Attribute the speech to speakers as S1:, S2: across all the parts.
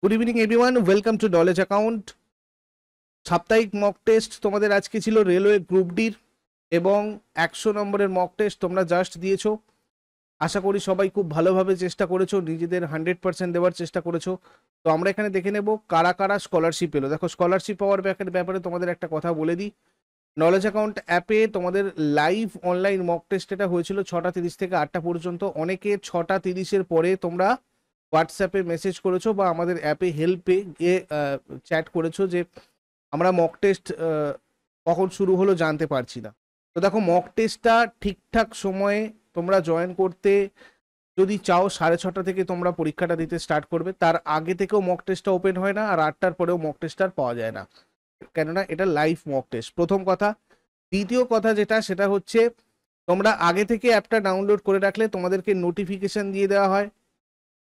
S1: Good evening everyone, welcome to knowledge account. সাপ্তাহিক mock test তোমাদের আজকে ছিল রেলওয়ে গ্রুপ ডির এবং 100 নম্বরের মক টেস্ট তোমরা জাস্ট দিয়েছো। আশা করি সবাই খুব ভালোভাবে চেষ্টা করেছো, নিজেদের 100% দেওয়ার চেষ্টা করেছো। তো আমরা এখানে দেখে নেব কারা কারা স্কলারশিপ পেলো। দেখো, স্কলারশিপ পাওয়ার ব্যাপারে তোমাদের একটা কথা বলে দিই। নলেজ অ্যাকাউন্ট অ্যাপে তোমাদের লাইভ অনলাইন মক টেস্ট এটা হয়েছিল 6টা 30 থেকে 8টা পর্যন্ত। অনেকে 6টা 30-এর পরে তোমরা হোয়াটসঅ্যাপে মেসেজ করেছো বা আমাদের অ্যাপে হেল্পে গিয়ে চ্যাট করেছো যে আমরা মক টেস্ট কখন শুরু হলো জানতে পারছি না। তো দেখো, মক টেস্টটা ঠিকঠাক সময়ে তোমরা জয়েন করতে যদি চাও 6:30 থেকে তোমরা পরীক্ষাটা দিতে স্টার্ট করবে। তার আগে থেকেও মক টেস্টটা ওপেন হয় না, আর 8টার পরেও মক টেস্ট আর পাওয়া যায় না, কেননা এটা লাইভ মক টেস্ট। প্রথম কথা। দ্বিতীয় কথা সেটা হচ্ছে, তোমরা আগে থেকে অ্যাপটা ডাউনলোড করে রাখলে তোমাদেরকে নোটিফিকেশন দিয়ে দেওয়া হয়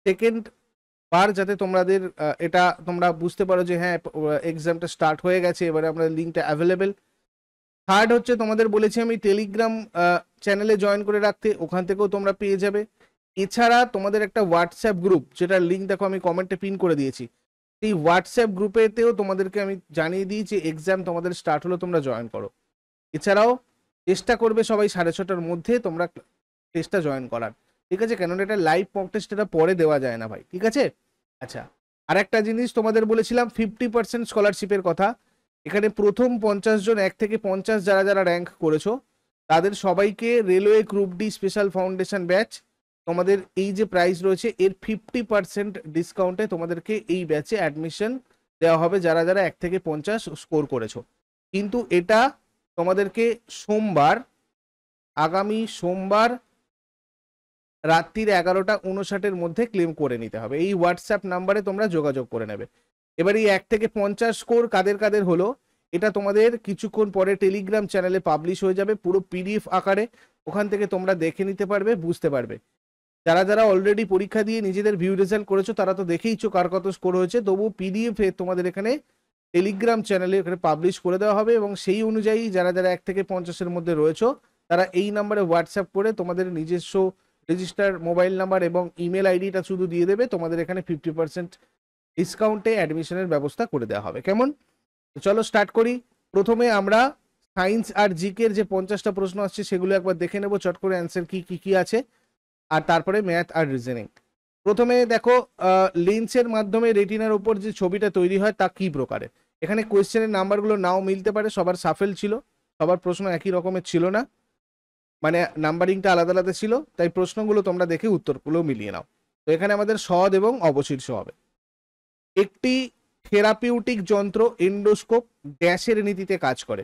S1: সেকেন্ড বার, যাতে তোমাদের এটা তোমরা বুঝতে পারো যে হ্যাঁ, এক্সামটা স্টার্ট হয়ে গেছে, এবারে আমরা লিঙ্কটা অ্যাভেলেবেল। থার্ড হচ্ছে, তোমাদের বলেছি আমি টেলিগ্রাম চ্যানেলে জয়েন করে রাখতে, ওখান থেকেও তোমরা পেয়ে যাবে। এছাড়া তোমাদের একটা হোয়াটসঅ্যাপ গ্রুপ, যেটার লিঙ্ক দেখো আমি কমেন্টে পিন করে দিয়েছি, সেই হোয়াটসঅ্যাপ গ্রুপেতেও তোমাদেরকে আমি জানিয়ে দিই যে এক্সাম তোমাদের স্টার্ট হলো, তোমরা জয়েন করো। এছাড়াও চেষ্টা করবে সবাই 6:30-টার মধ্যে তোমরা টেস্টটা জয়েন করার, ঠিক আছে? কেননা এটা লাইভ মক টেস্ট, এটা পরে দেওয়া যায় না ভাই, ঠিক আছে? আচ্ছা, আর একটা জিনিস তোমাদের বলেছিলাম 50% স্কলারশিপের কথা। এখানে প্রথম 50 জন, 1 থেকে 50 যারা যারা র্যাঙ্ক করেছো তাদের সবাইকে railway group D special foundation batch, তোমাদের এই যে প্রাইস রয়েছে এর 50% ডিসকাউন্টে তোমাদেরকে এই ব্যাচে অ্যাডমিশন দেওয়া হবে, যারা যারা 1 থেকে 50 স্কোর করেছো। কিন্তু এটা তোমাদেরকে আগামী সোমবার রাত্রির 11:59 মধ্যে ক্লেম করে নিতে হবে। এই হোয়াটসঅ্যাপ নাম্বারে তোমরা যোগাযোগ করে নেবে। এবার এই 1 থেকে 50 স্কোর কাদের কাদের হলো, এটা তোমাদের কিছুক্ষণ পরে টেলিগ্রাম চ্যানেলে পাবলিশ হয়ে যাবে পুরো পিডিএফ আকারে। ওখান থেকে তোমরা দেখে নিতে পারবে, বুঝতে পারবে। যারা যারা অলরেডি পরীক্ষা দিয়ে নিজেদের ভিউ রেজাল্ট করেছো তারা তো দেখেইছো কার কত স্কোর হয়েছে, তবু পিডিএফ এ তোমাদের এখানে টেলিগ্রাম চ্যানেলে এখানে পাবলিশ করে দেওয়া হবে, এবং সেই অনুযায়ী যারা যারা 1 থেকে 50-এর মধ্যে রয়েছো তারা এই নাম্বারে হোয়াটসঅ্যাপ করে তোমাদের নিজস্ব রেজিস্টার মোবাইল নাম্বার এবং ইমেল আইডিটা শুধু দিয়ে দেবে, তোমাদের এখানে 50% ডিসকাউন্টে অ্যাডমিশনের ব্যবস্থা করে দেওয়া হবে। কেমন? তো চলো স্টার্ট করি। প্রথমে আমরা সায়েন্স আর জিকের যে 50টা প্রশ্ন আসছে সেগুলো একবার দেখে নেবো, চট করে অ্যান্সার কি কি কি আছে, আর তারপরে ম্যাথ আর রিজনিং। প্রথমে দেখো, লেন্সের মাধ্যমে রেটিনার উপর যে ছবিটা তৈরি হয় তা কি প্রকারের। এখানে কোয়েশ্চেনের নাম্বারগুলো নাও মিলতে পারে, সবার সাফেল ছিল, সবার প্রশ্ন একই রকমের ছিল না, মানে নাম্বারিংটা আলাদা আলাদা ছিল, তাই প্রশ্নগুলো তোমরা দেখে উত্তরগুলো মিলিয়ে নাও। তো এখানে আমাদের সহজ এবং অবশীর্ষ হবে। একটি থেরাপিউটিক যন্ত্র এন্ডোস্কোপ ড্যাশের নীতিতে কাজ করে।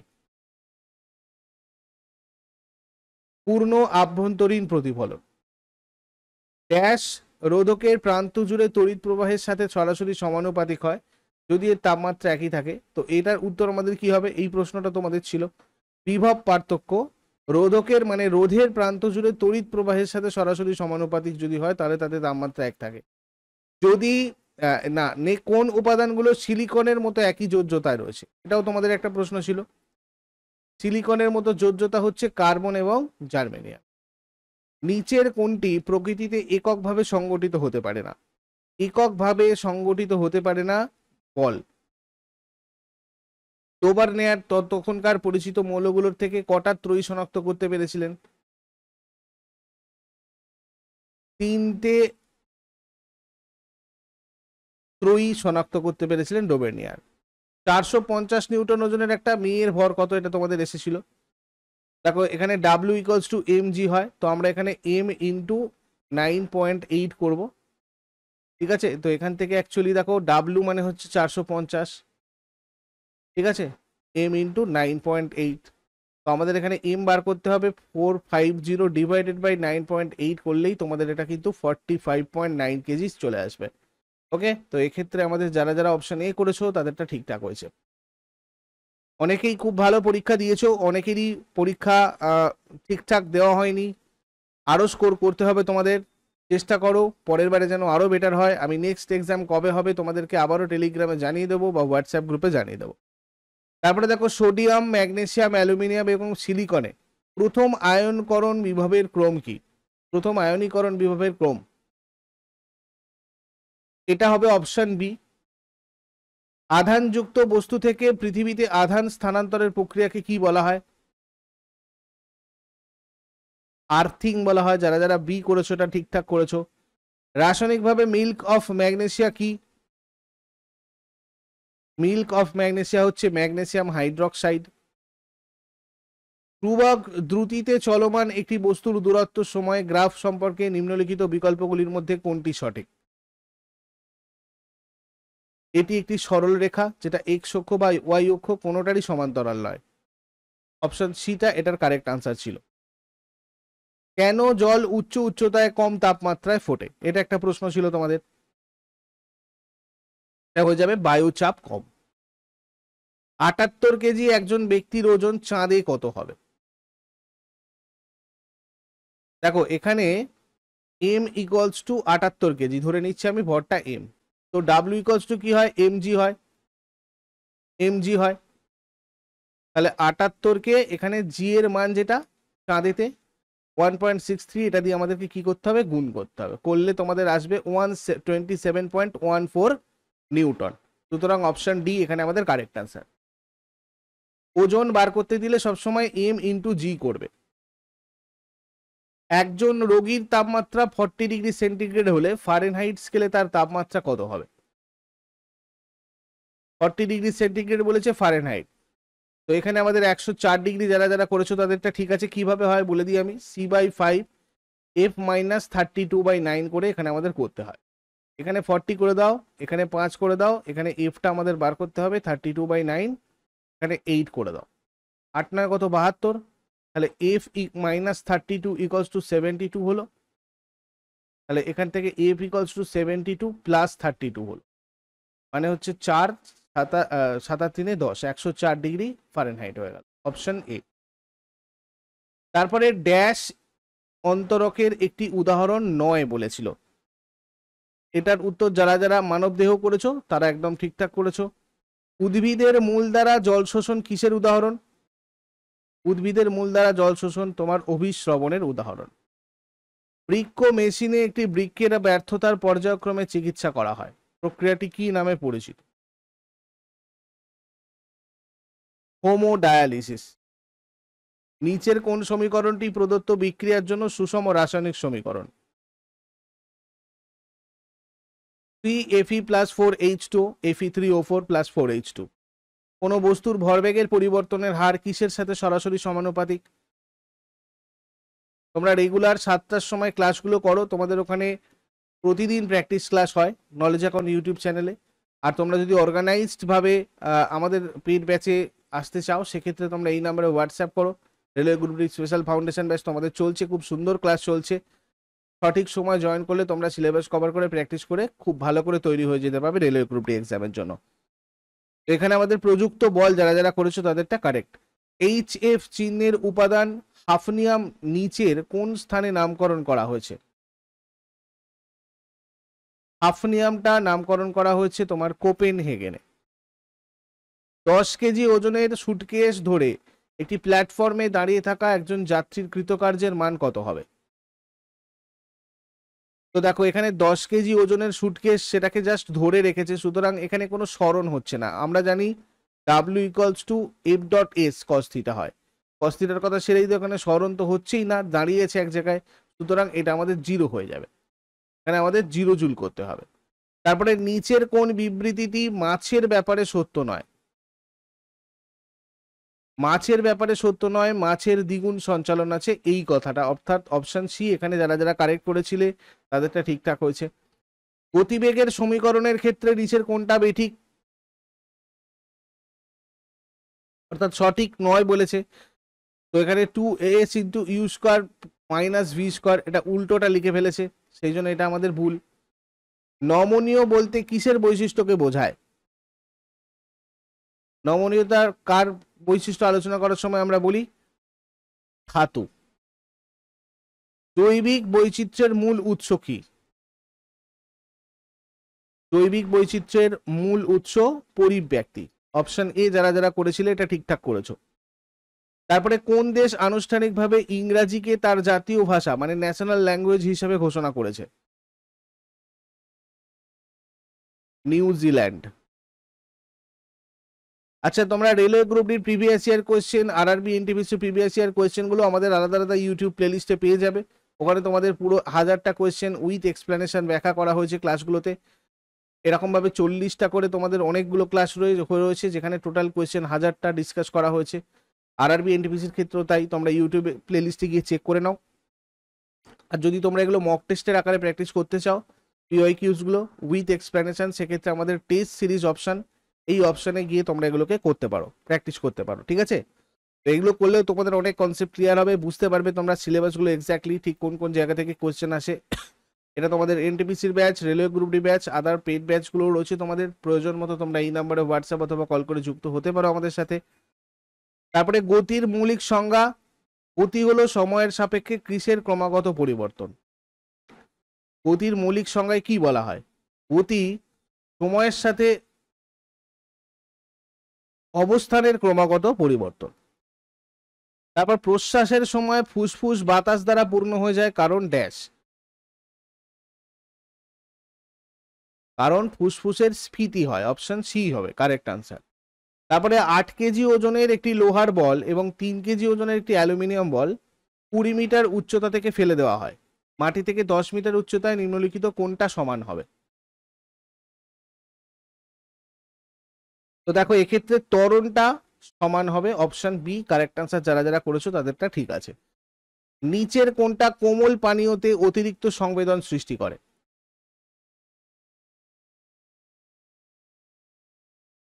S1: পূর্ণ আভ্যন্তরীণ প্রতিফলন। ড্যাশ রোধকের প্রান্ত জুড়ে তড়িৎ প্রবাহের সাথে সরাসরি সমানুপাতিক হয় যদি এর তাপমাত্রা একই থাকে। তো এটার উত্তর আমাদের কি হবে? এই প্রশ্নটা তোমাদের ছিল। বিভব পার্থক্য। রোধকের মানে রোধের প্রান্ত জুড়ে তড়িৎ প্রবাহের সাথে সরাসরি সমানুপাতিক যদি হয় তাহলে তাদের তাপমাত্রা এক থাকে। যদি না কোন উপাদানগুলো সিলিকনের মতো একই যোজ্যতায় রয়েছে, এটাও তোমাদের একটা প্রশ্ন ছিল। সিলিকনের মতো যোজ্যতা হচ্ছে কার্বন এবং জার্মেনিয়াম। নিচের কোনটি প্রকৃতিতে এককভাবে সংগঠিত হতে পারে না? এককভাবে সংগঠিত হতে পারে না বল। ডোবার নেয়ার তখনকার পরিচিত মৌলগুলোর থেকে কটা ত্রয়ী শনাক্ত করতে পেরেছিলেন? 3টে ত্রয়ী শনাক্ত করতে পেরেছিলেন ডোবেরনিয়ার। 450 নিউটন ওজনের একটা মেয়ের ভর কত, এটা তোমাদের এসেছিল। দেখো, এখানে W equals to M G হয়, তো আমরা এখানে এম ইন্টু 9.8 করব, ঠিক আছে? তো এখান থেকে অ্যাকচুয়ালি দেখো ডাব্লিউ মানে হচ্ছে 450, ঠিক আছে, এম ইন্টু 9.8। তো আমাদের এখানে এম বার করতে হবে 450 ডিভাইডেড বাই 9.8 করলেই তোমাদের এটা কিন্তু 45.9 কেজি চলে আসবে। ওকে, তো এক্ষেত্রে আমাদের যারা যারা অপশন এ করেছো তাদেরটা ঠিকঠাক হয়েছে। অনেকেই খুব ভালো পরীক্ষা দিয়েছো, অনেকেরই পরীক্ষা ঠিকঠাক দেওয়া হয়নি, আরও স্কোর করতে হবে তোমাদের। চেষ্টা করো পরের বারে যেন আরও বেটার হয়। আমি নেক্সট এক্সাম কবে হবে তোমাদেরকে আবারও টেলিগ্রামে জানিয়ে দেবো বা হোয়াটসঅ্যাপ গ্রুপে জানিয়ে দেবো। তারপরে দেখো, সোডিয়াম, ম্যাগনেসিয়াম, অ্যালুমিনিয়াম এবং সিলিকনে প্রথম আয়নকরণ বিভবের ক্রম কি? প্রথম আয়নীকরণ বিভবের ক্রম, এটা হবে অপশন বি আধানযুক্ত বস্তু থেকে পৃথিবীতে আধান স্থানান্তরের প্রক্রিয়াকে কি বলা হয়? আর্থিং বলা হয়। যারা যারা বি করেছো এটা ঠিকঠাক করেছো। রাসায়নিকভাবে মিল্ক অফ ম্যাগনেসিয়া কি? মিল্ক অফ ম্যাগনেসিয়া হচ্ছে ম্যাগনেসিয়াম হাইড্রোক্সাইড। ধ্রুবক দ্রুতিতে চলমান একটি বস্তুর দূরত্ব সময় গ্রাফ সম্পর্কে নিম্নলিখিত বিকল্পগুলির মধ্যে কোনটি সঠিক? এটি একটি সরল রেখা যেটা এক্স অক্ষ বা ওয়াই অক্ষ কোনোটারই সমান্তরাল নয়। অপশন সিটা এটার কারেক্ট আনসার ছিল। কেন জল উচ্চ উচ্চতায় কম তাপমাত্রায় ফোটে? এটা একটা প্রশ্ন ছিল তোমাদের। এটা হয়ে যাবে বায়ুচাপ কম। 78 কেজি একজন ব্যক্তির ওজন চাঁদে কত হবে? দেখো এখানে এম ইকুয়ালস টু 78 কেজি ধরে নিচ্ছি আমি, ভরটা এম, তো ডাব্লিউ ইকুয়ালস টু কি হয়? এমজি হয়, এমজি হয়। তাহলে 78 কে এখানে জি এর মান যেটা চাঁদেতে 1.63, এটা দিয়ে আমাদেরকে কি করতে হবে? গুণ করতে হবে। করলে তোমাদের আসবে 127.14 নিউটন। সুতরাং অপশন ডি এখানে আমাদের কারেক্ট আনসার। ওজন বার করতে দিলে সবসময় এম ইন্টু জি করবে। একজন রোগীর তাপমাত্রা 40 ডিগ্রি সেন্টিগ্রেড হলে ফারেনহাইট স্কেলে তার তাপমাত্রা কত হবে? 40 ডিগ্রি সেন্টিগ্রেড বলেছে ফারেনহাইট, তো এখানে আমাদের 104 ডিগ্রি। যারা যারা করেছো তাদেরটা ঠিক আছে। কিভাবে হয় বলে দিই আমি, C/5 F - 32/9 করে এখানে আমাদের করতে হয়। এখানে 40 করে দাও, এখানে 5 করে দাও, এখানে এফটা আমাদের বার করতে হবে 32/9, এখানে 8 করে দাও। 8 9 কত? 72। তাহলে F - 32 ইকুয়ালস টু 72 হলো। তাহলে এখান থেকে F ইকুয়ালস টু 72 প্লাস 32 হলো, মানে হচ্ছে 4 7 3 10, 104 ডিগ্রি ফারেনহাইট হয়ে গেল। Option A. তারপরে ড্যাশ অন্তরকের একটি উদাহরণ নয় বলেছিল। এটার উত্তর যারা যারা মানব দেহ করেছো তারা একদম ঠিকঠাক করেছো। উদ্ভিদের মূল দ্বারা জল শোষণ কিসের উদাহরণ? উদ্ভিদের মূল দ্বারা জল শোষণ তোমার অভিশ্রবণের উদাহরণ। বৃক্ক মেশিনে একটি বৃক্কের ব্যর্থতার পর্যায়ক্রমে চিকিৎসা করা হয়, প্রক্রিয়াটি কি নামে পরিচিত? হোমোডায়ালিসিস। নিচের কোন সমীকরণটি প্রদত্ত বিক্রিয়ার জন্য সুষম রাসায়নিক সমীকরণ? 3Fe + 4H2 Fe3O4 + 4H2। কোনো বস্তুর ভরবেগের পরিবর্তনের হার কিসের সাথে সরাসরি সমানুপাতিক? তোমরা রেগুলার 7টার সময় ক্লাসগুলো করো, তোমাদের ওখানে প্রতিদিন প্র্যাকটিস ক্লাস হয় নলেজ অ্যাকাউন্ট ইউটিউব চ্যানেলে। আর তোমরা যদি অর্গানাইজড ভাবে আমাদের পেড ব্যাচে আসতে চাও সেক্ষেত্রে তোমরা এই নাম্বারে হোয়াটসঅ্যাপ করো। Railway group D special foundation batch তোমাদের চলছে, খুব সুন্দর ক্লাস চলছে। সঠিক সময় জয়েন করলে তোমরা সিলেবাস কভার করে প্র্যাকটিস করে খুব ভালো করে তৈরি হয়ে যেতে পারবে রেলওয়ে গ্রুপ ডি এক্সামের জন্য। এখানে আমাদের প্রযুক্ত বল যারা যারা করেছো তাদেরটা কারেক্ট। HF চিহ্নের উপাদান হাফনিয়াম নিচের কোন স্থানে নামকরণ করা হয়েছে? হাফনিয়ামটা নামকরণ করা হয়েছে তোমার কোপেনহেগেনে। 10 কেজি ওজনের সুটকেস ধরে একটি প্ল্যাটফর্মে দাঁড়িয়ে থাকা একজন যাত্রীর কৃতকার্যের মান কত হবে? তো দেখো এখানে 10 কেজি ওজনের সুটকেস, সেটাকে জাস্ট ধরে রেখেছে, সুতরাং এখানে কোনো স্মরণ হচ্ছে না। আমরা জানি W equals to F.S cos theta হয়। cos থিটার কথা সেরেই তো, এখানে স্মরণ তো হচ্ছেই না, দাঁড়িয়েছে এক জায়গায়, সুতরাং এটা আমাদের 0 হয়ে যাবে। এখানে আমাদের 0 জুল করতে হবে। তারপরে নিচের কোন বিবৃতিটি মাছের ব্যাপারে সত্য নয়? মাছের ব্যাপারে সত্য নয়, মাছের দ্বিগুণ সঞ্চালন আছে, এই কথাটা, অর্থাৎ অপশন সি। এখানে যারা যারা কারেক্ট করেছিলে তাদেরটা ঠিকঠাক হয়েছে। গতিবেগের সমীকরণের ক্ষেত্রে নিচের কোনটা বেঠিক, অর্থাৎ সঠিক নয় বলেছে। তো এখানে 2as × u² - v², এটা উল্টোটা লিখে ফেলেছে, সেই জন্য এটা আমাদের ভুল। নমনীয় বলতে কিসের বৈশিষ্ট্যকে বোঝায়? নমনীয়তার কার বৈশিষ্ট্য আলোচনা করার সময় আমরা বলি? ধাতু। জৈবিক বৈচিত্র্যের মূল উৎস কি? জৈবিক বৈচিত্র্যের মূল উৎস পরিব্যক্তি। অপশন এ যারা যারা করেছিল এটা ঠিকঠাক করেছো। তারপরে কোন দেশ আনুষ্ঠানিকভাবে ইংরাজিকে তার জাতীয় ভাষা মানে ন্যাশনাল ল্যাঙ্গুয়েজ হিসেবে ঘোষণা করেছে? নিউজিল্যান্ড। আচ্ছা, তোমরা রেলওয়ে গ্রুপ ডির previous year question, RRB NTPC previous year কোয়েশ্চেনগুলো আমাদের আলাদা আলাদা ইউটিউব প্লেলিস্টে পেয়ে যাবে। ওখানে তোমাদের পুরো 1000টা কোয়েশ্চেন উইথ এক্সপ্লেনেশন ব্যাখ্যা করা হয়েছে ক্লাসগুলোতে। এরকমভাবে 40টা করে তোমাদের অনেকগুলো ক্লাস রয়েছে, যেখানে টোটাল কোয়েশ্চেন 1000টা ডিসকাস করা হয়েছে। আরআরবি এনটিপিসির ক্ষেত্রেও তাই, তোমরা ইউটিউবে প্লেলিস্টে গিয়ে চেক করে নাও। আর যদি তোমরা এগুলো মক টেস্টের আকারে প্র্যাকটিস করতে চাও, পিওয়াইকিউসগুলো উইথ এক্সপ্লেনেশন, সেক্ষেত্রে আমাদের টেস্ট সিরিজ অপশন, এই অপশনে গিয়ে তোমরা এগুলোকে করতে পারো, প্র্যাকটিস করতে পারো, ঠিক আছে? তো এগুলো করলেও তোমাদের অনেক কনসেপ্ট ক্লিয়ার হবে, বুঝতে পারবে তোমরা সিলেবাসগুলো এক্স্যাক্টলি ঠিক কোন কোন জায়গা থেকে কোয়েশ্চেন আসে। এটা তোমাদের এনটিপিসির batch, railway group D batch, other paid ব্যাচগুলো রয়েছে তোমাদের। প্রয়োজন মতো তোমরা এই নাম্বারে হোয়াটসঅ্যাপ অথবা কল করে যুক্ত হতে পারো আমাদের সাথে। তারপরে গতির মৌলিক সংজ্ঞা। গতি হলো সময়ের সাপেক্ষে কৃষের ক্রমাগত পরিবর্তন। গতির মৌলিক সংজ্ঞায় কি বলা হয়? গতি সময়ের সাথে অবস্থানের ক্রমাগত পরিবর্তন। তারপর প্রশ্বাসের সময় ফুসফুস বাতাস দ্বারা পূর্ণ হয়ে যায়, কারণ ড্যাশ। কারণ ফুসফুসের স্ফীতি হয়, অপশন সি হবে কারেক্ট আনসার। তারপরে 8 কেজি ওজনের একটি লোহার বল এবং 3 কেজি ওজনের একটি অ্যালুমিনিয়াম বল 20 মিটার উচ্চতা থেকে ফেলে দেওয়া হয়। মাটি থেকে 10 মিটার উচ্চতায় নিম্নলিখিত কোনটা সমান হবে? তো দেখো, এক্ষেত্রে ত্বরণটা সমান হবে, অপশন বি কারেক্ট আনসার। যারা যারা করেছো তাদেরটা ঠিক আছে। নিচের কোনটা কোমল পানীয়তে অতিরিক্ত সংবেদন সৃষ্টি করে?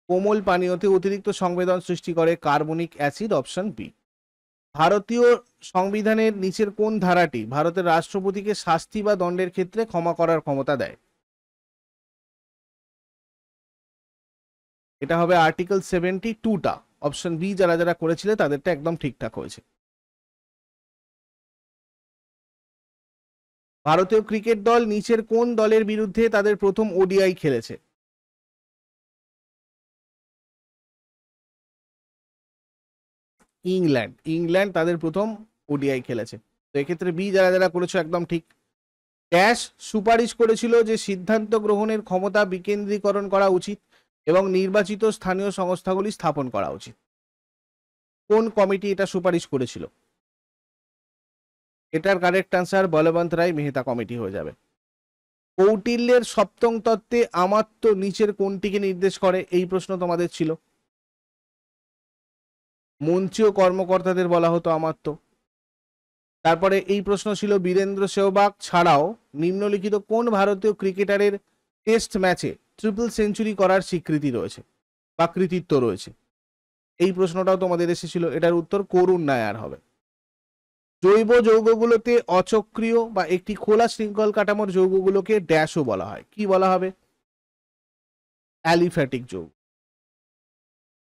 S1: কোমল পানীয়তে অতিরিক্ত সংবেদন সৃষ্টি করে কার্বনিক অ্যাসিড, অপশন বি। ভারতীয় সংবিধানের নিচের কোন ধারাটি ভারতের রাষ্ট্রপতিকে শাস্তি বা দণ্ডের ক্ষেত্রে ক্ষমা করার ক্ষমতা দেয়? এটা হবে আর্টিকেল 72টা, অপশন বি। যারা যারা করেছিলে তাদেরটা একদম ঠিকঠাক হয়েছে। ভারতীয় ক্রিকেট দল নিচের কোন দলের বিরুদ্ধে তাদের প্রথম ওডিআই খেলেছে? ইংল্যান্ড। ইংল্যান্ড তাদের প্রথম ওডিআই খেলেছে। তো এক্ষেত্রে বি যারা যারা করেছো একদম ঠিক। ড্যাশ সুপারিশ করেছিল যে সিদ্ধান্ত গ্রহণের ক্ষমতা বিকেন্দ্রীকরণ করা উচিত এবং নির্বাচিত স্থানীয় সংস্থাগুলি স্থাপন করা উচিত। কোন কমিটি এটা সুপারিশ করেছিল? এটার কারেক্ট আনসার বলবন্ত রায় মেহতা কমিটি হয়ে যাবে। কৌটিল্যের সপ্তম তত্ত্বে আমাত্য নিচের কোনটিকে নির্দেশ করে? এই প্রশ্ন তোমাদের ছিল। মন্ত্রী ও কর্মকর্তাদের বলা হতো আমাত্য। তারপরে এই প্রশ্ন ছিল বীরেন্দ্র সেহবাগ ছাড়াও নিম্নলিখিত কোন ভারতীয় ক্রিকেটারের টেস্ট ম্যাচে ট্রিপল সেঞ্চুরি করার স্বীকৃতি রয়েছে বা কৃতিত্ব রয়েছে? এই প্রশ্নটাও তোমাদের এসেছিল। এটার উত্তর করুণ নায়ার হবে। জৈব যৌগগুলোতে অচক্রিয় বা একটি খোলা শৃঙ্খল কাঠামোর যৌগগুলোকে ড্যাশও বলা হয়। কি বলা হবে? অ্যালিফ্যাটিক যৌগ।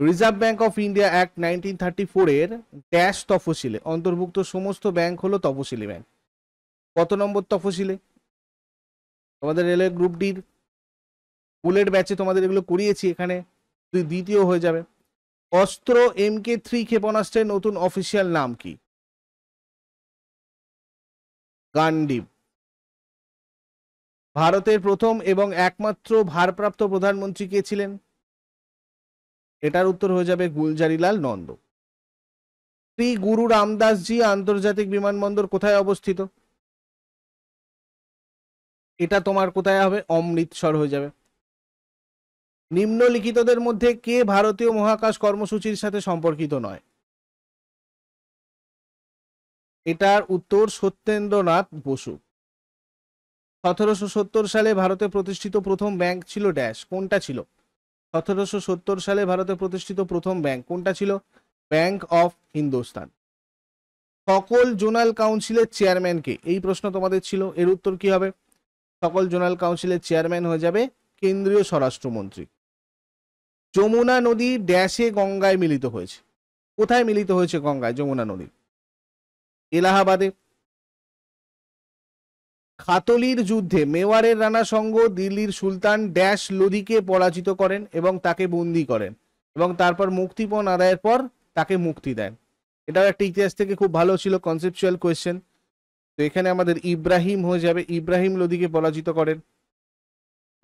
S1: Reserve bank of India act 1934 এর ড্যাশ তফসিলে অন্তর্ভুক্ত সমস্ত ব্যাংক হলো তফসিলি ব্যাংক। কত নম্বর তফসিলে? তোমাদের রেলওয়ে গ্রুপ ডির বুলেট ব্যাচে তোমাদের এগুলো করিয়েছি, এখানে দ্বিতীয় হয়ে যাবে। অস্ত্র MK3 ক্ষেপণাস্ত্রের নতুন অফিসিয়াল নাম কি? গান্ডিব। ভারতের প্রথম এবং একমাত্র ভারপ্রাপ্ত প্রধানমন্ত্রী কে ছিলেন? এটার উত্তর হয়ে যাবে গুলজারিলাল নন্দ। শ্রী গুরু রামদাসজি আন্তর্জাতিক বিমানবন্দর কোথায় অবস্থিত? এটা তোমার কোথায় হবে? অমৃতসর হয়ে যাবে। নিম্নলিখিতদের মধ্যে কে ভারতীয় মহাকাশ কর্মসূচির সাথে সম্পর্কিত নয়? এটার উত্তর সত্যেন্দ্রনাথ বসু। 1770 সালে ভারতে প্রতিষ্ঠিত প্রথম ব্যাংক ছিল ড্যাশ। কোনটা ছিল? 1770 সালে ভারতে প্রতিষ্ঠিত প্রথম ব্যাংক কোনটা ছিল? Bank of Hindustan. সকল জোনাল কাউন্সিলের চেয়ারম্যান কে? এই প্রশ্ন তোমাদের ছিল। এর উত্তর কি হবে? সকল জোনাল কাউন্সিলের চেয়ারম্যান হয়ে যাবে কেন্দ্রীয় স্বরাষ্ট্রমন্ত্রী। যমুনা নদী ড্যাশে গঙ্গায় মিলিত হয়েছে। কোথায় মিলিত হয়েছে গঙ্গায় যমুনা নদী? এলাহাবাদে। খাতলির যুদ্ধে মেওয়ারের রানা সঙ্গ দিল্লির সুলতান ড্যাশ লোদিকে পরাজিত করেন এবং তাকে বন্দী করেন এবং তারপর মুক্তিপণ আদায়ের পর তাকে মুক্তি দেন। এটাও একটা ইতিহাস থেকে খুব ভালো ছিল, কনসেপচুয়াল কোয়েশ্চেন। তো এখানে আমাদের ইব্রাহিম হয়ে যাবে। ইব্রাহিম লোদিকে পরাজিত করেন।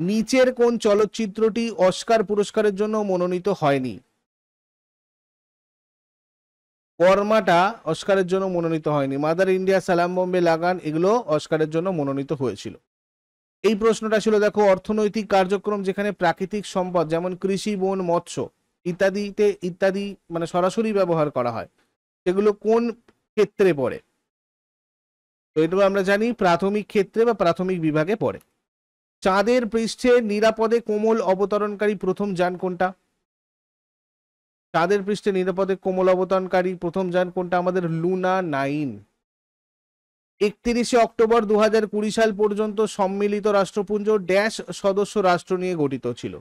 S1: নিচের কোন চলচ্চিত্রটি অস্কার পুরস্কারের জন্য মনোনীত হয়নি? কর্মাটা অস্কারের জন্য মনোনীত হয়নি। মাদার ইন্ডিয়া, সালাম বোম্বে, লাগান এগুলো অস্কারের জন্য মনোনীত হয়েছিল। এই প্রশ্নটা ছিল দেখো, অর্থনৈতিক কার্যক্রম যেখানে প্রাকৃতিক সম্পদ যেমন কৃষি, বন, মৎস্য ইত্যাদি মানে সরাসরি ব্যবহার করা হয়, সেগুলো কোন ক্ষেত্রে পড়ে? তো এটা আমরা জানি প্রাথমিক ক্ষেত্রে বা প্রাথমিক বিভাগে পড়ে। চাঁদের পৃষ্ঠে নিরাপদে কোমল অবতরণকারী প্রথম যান কোনটা? চাঁদের পৃষ্ঠে নিরাপদে কোমল অবতরণকারী প্রথম যান কোনটা? আমাদের লুনা 9। 31শে অক্টোবর 2020 সাল পর্যন্ত সম্মিলিত রাষ্ট্রপুঞ্জ ড্যাশ সদস্য রাষ্ট্র নিয়ে গঠিত ছিল?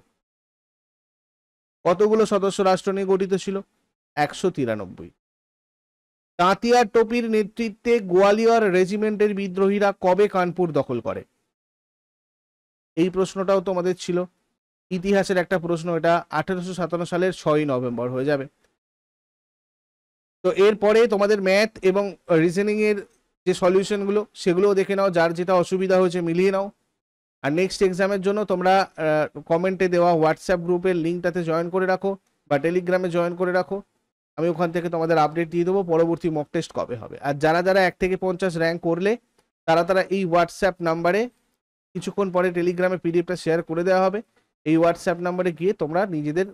S1: কতগুলো সদস্য রাষ্ট্র নিয়ে গঠিত ছিল? 193। তাঁতিয়া টোপির নেতৃত্বে গোয়ালিয়র রেজিমেন্টের বিদ্রোহীরা কবে কানপুর দখল করে? এই প্রশ্নটাও তোমাদের ছিল, ইতিহাসের একটা প্রশ্ন এটা। 1857 সালের 6 নভেম্বর হয়ে যাবে। তো এরপরে তোমাদের ম্যাথ এবং রিজনিং এর যে সলিউশনগুলো সেগুলোও দেখে নাও, যার যেটা অসুবিধা হয়েছে মিলিয়ে নাও। আর নেক্সট এক্সামের জন্য তোমরা কমেন্টে দেওয়া হোয়াটসঅ্যাপ গ্রুপের লিঙ্কটাতে জয়েন করে রাখো বা টেলিগ্রামে জয়েন করে রাখো। আমি ওখান থেকে তোমাদের আপডেট দিয়ে দেবো পরবর্তী মক টেস্ট কবে হবে। আর যারা যারা 1 থেকে 50 র্যাঙ্ক করলে তারা এই হোয়াটসঅ্যাপ নাম্বারে কিছুক্ষণ পরে টেলিগ্রামে পিডিএফটা শেয়ার করে দেওয়া হবে। এই হোয়াটসঅ্যাপ নাম্বারে গিয়ে তোমরা নিজেদের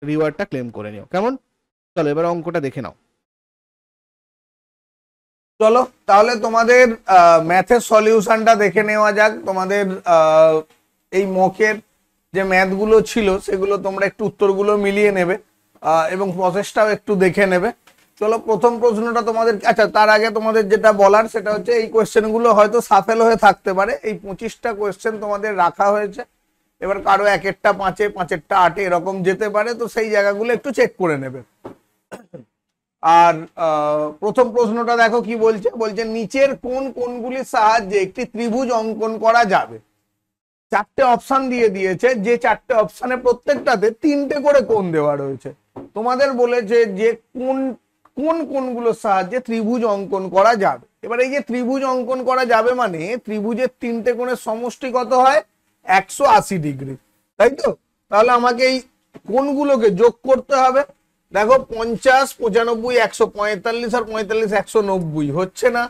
S1: রিওয়ার্ডটা ক্লেম করে নিও। কেমন? চলো এবার অঙ্কটা দেখে নাও।
S2: চলো তাহলে তোমাদের ম্যাথের সলিউশনটা দেখে নেওয়া যাক। তোমাদের এই মকের যে ম্যাথগুলো ছিল সেগুলো তোমরা একটু উত্তরগুলো মিলিয়ে নেবে এবং প্রসেসটাও একটু দেখে নেবে। চলো প্রথম প্রশ্নটা তোমাদের, আচ্ছা তার আগে তোমাদের যেটা বলার সেটা হচ্ছে এই কোয়েশ্চেনগুলো হয়তো সাফেল হয়ে থাকতে পারে। এই 25টা কোয়েশ্চেন তোমাদের রাখা হয়েছে, এবার কারো 1-1টা 5-এ, 5-এরটা 8-এ এরকম যেতে পারে, তো সেই জায়গাগুলো একটু চেক করে নেবে। আর প্রথম প্রশ্নটা দেখো কি বলছে, বলছে নিচের কোন কোণগুলির সাহায্যে একটি ত্রিভুজ অঙ্কন করা যাবে? 4টে অপশন দিয়ে দিয়েছে, যে 4টে অপশনে প্রত্যেকটাতে 3টে করে কোণ দেওয়া রয়েছে। তোমাদের বলেছে যে কোন কোন কোণগুলোর সাহায্যে ত্রিভুজ অঙ্কন করা যাবে। এবার এই যে ত্রিভুজ অঙ্কন করা যাবে মানে ত্রিভুজের 3টে কোণের সমষ্টি কত হয়? 180 ডিগ্রি, তাই তো? তাহলে আমাকে এই কোণগুলোকে যোগ করতে হবে। দেখো 50, 95, 145 আর 45, 190 হচ্ছে না।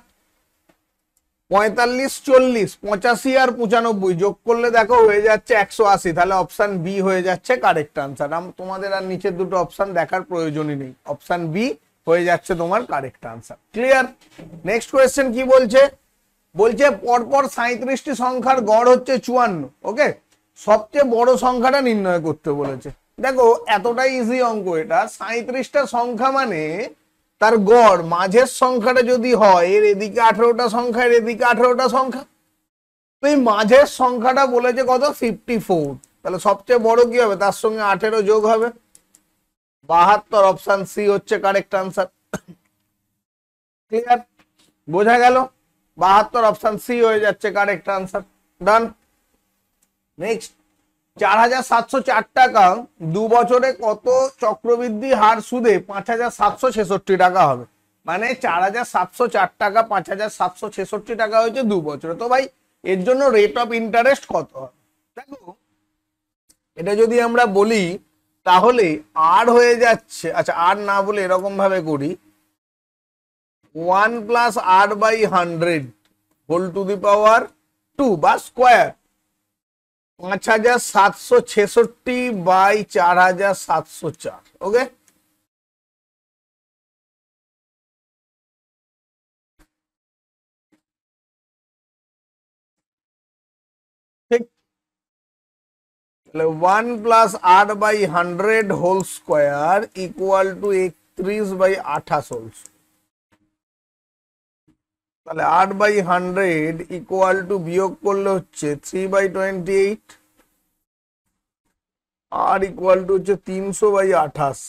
S2: 45, 40, 85 আর 95 যোগ করলে দেখো হয়ে যাচ্ছে 180। তাহলে অপশন বি হয়ে যাচ্ছে কারেক্ট আনসার। তোমাদের আর নিচের দুটো অপশন দেখার প্রয়োজনই নেই, অপশন বি হয়ে যাচ্ছে তোমার correct answer. Clear? Next question কি বলছে? বলছে পরপর 37টি সংখ্যার গড় হচ্ছে 54। ওকে, সবচেয়ে বড় সংখ্যাটা নির্ণয় করতে বলেছে। দেখো এতটাই ইজি অঙ্ক এটা। 37টা সংখ্যা মানে তার গড় মাঝের সংখ্যাটা যদি হয়, এর এদিকে 18টা সংখ্যা, এর এদিকে 18টা সংখ্যা, তো এই মাঝের সংখ্যাটা বলেছে কত? 54। তাহলে সবচেয়ে বড় কি হবে? তার সঙ্গে 18 যোগ হবে 72। অপশন সি হচ্ছে কারেক্ট আনসার। ক্লিয়ার? বোঝা গেল? 72 অপশন সি হয়ে যাচ্ছে কারেক্ট আনসার। ডান। নেক্সট, 4704 টাকা 2 বছরে কত চক্রবৃদ্ধি হার সুদে 5766 টাকা হবে? মানে 4704 টাকা 5766 টাকা হয়েছে 2 বছরে। তো ভাই এর জন্য রেট অফ ইন্টারেস্ট কত হবে? দেখো এটা যদি আমরা বলি তাহলে আর হয়ে যাচ্ছে, আচ্ছা আর না বলে এরকম ভাবে করি, 1 plus R by 100 whole to the power 2 বা স্কোয়ার 5766 বাই 4704। ওকে, ঠিক। তাহলে 1 plus R by 100 whole square equal to 31 by 28 whole. তাহলে 8 বাই 100 ইকুয়াল টু বিয়োগ করলে হচ্ছে 3 বাই 28, আর ইকুয়াল টু হচ্ছে 300 বাই 28,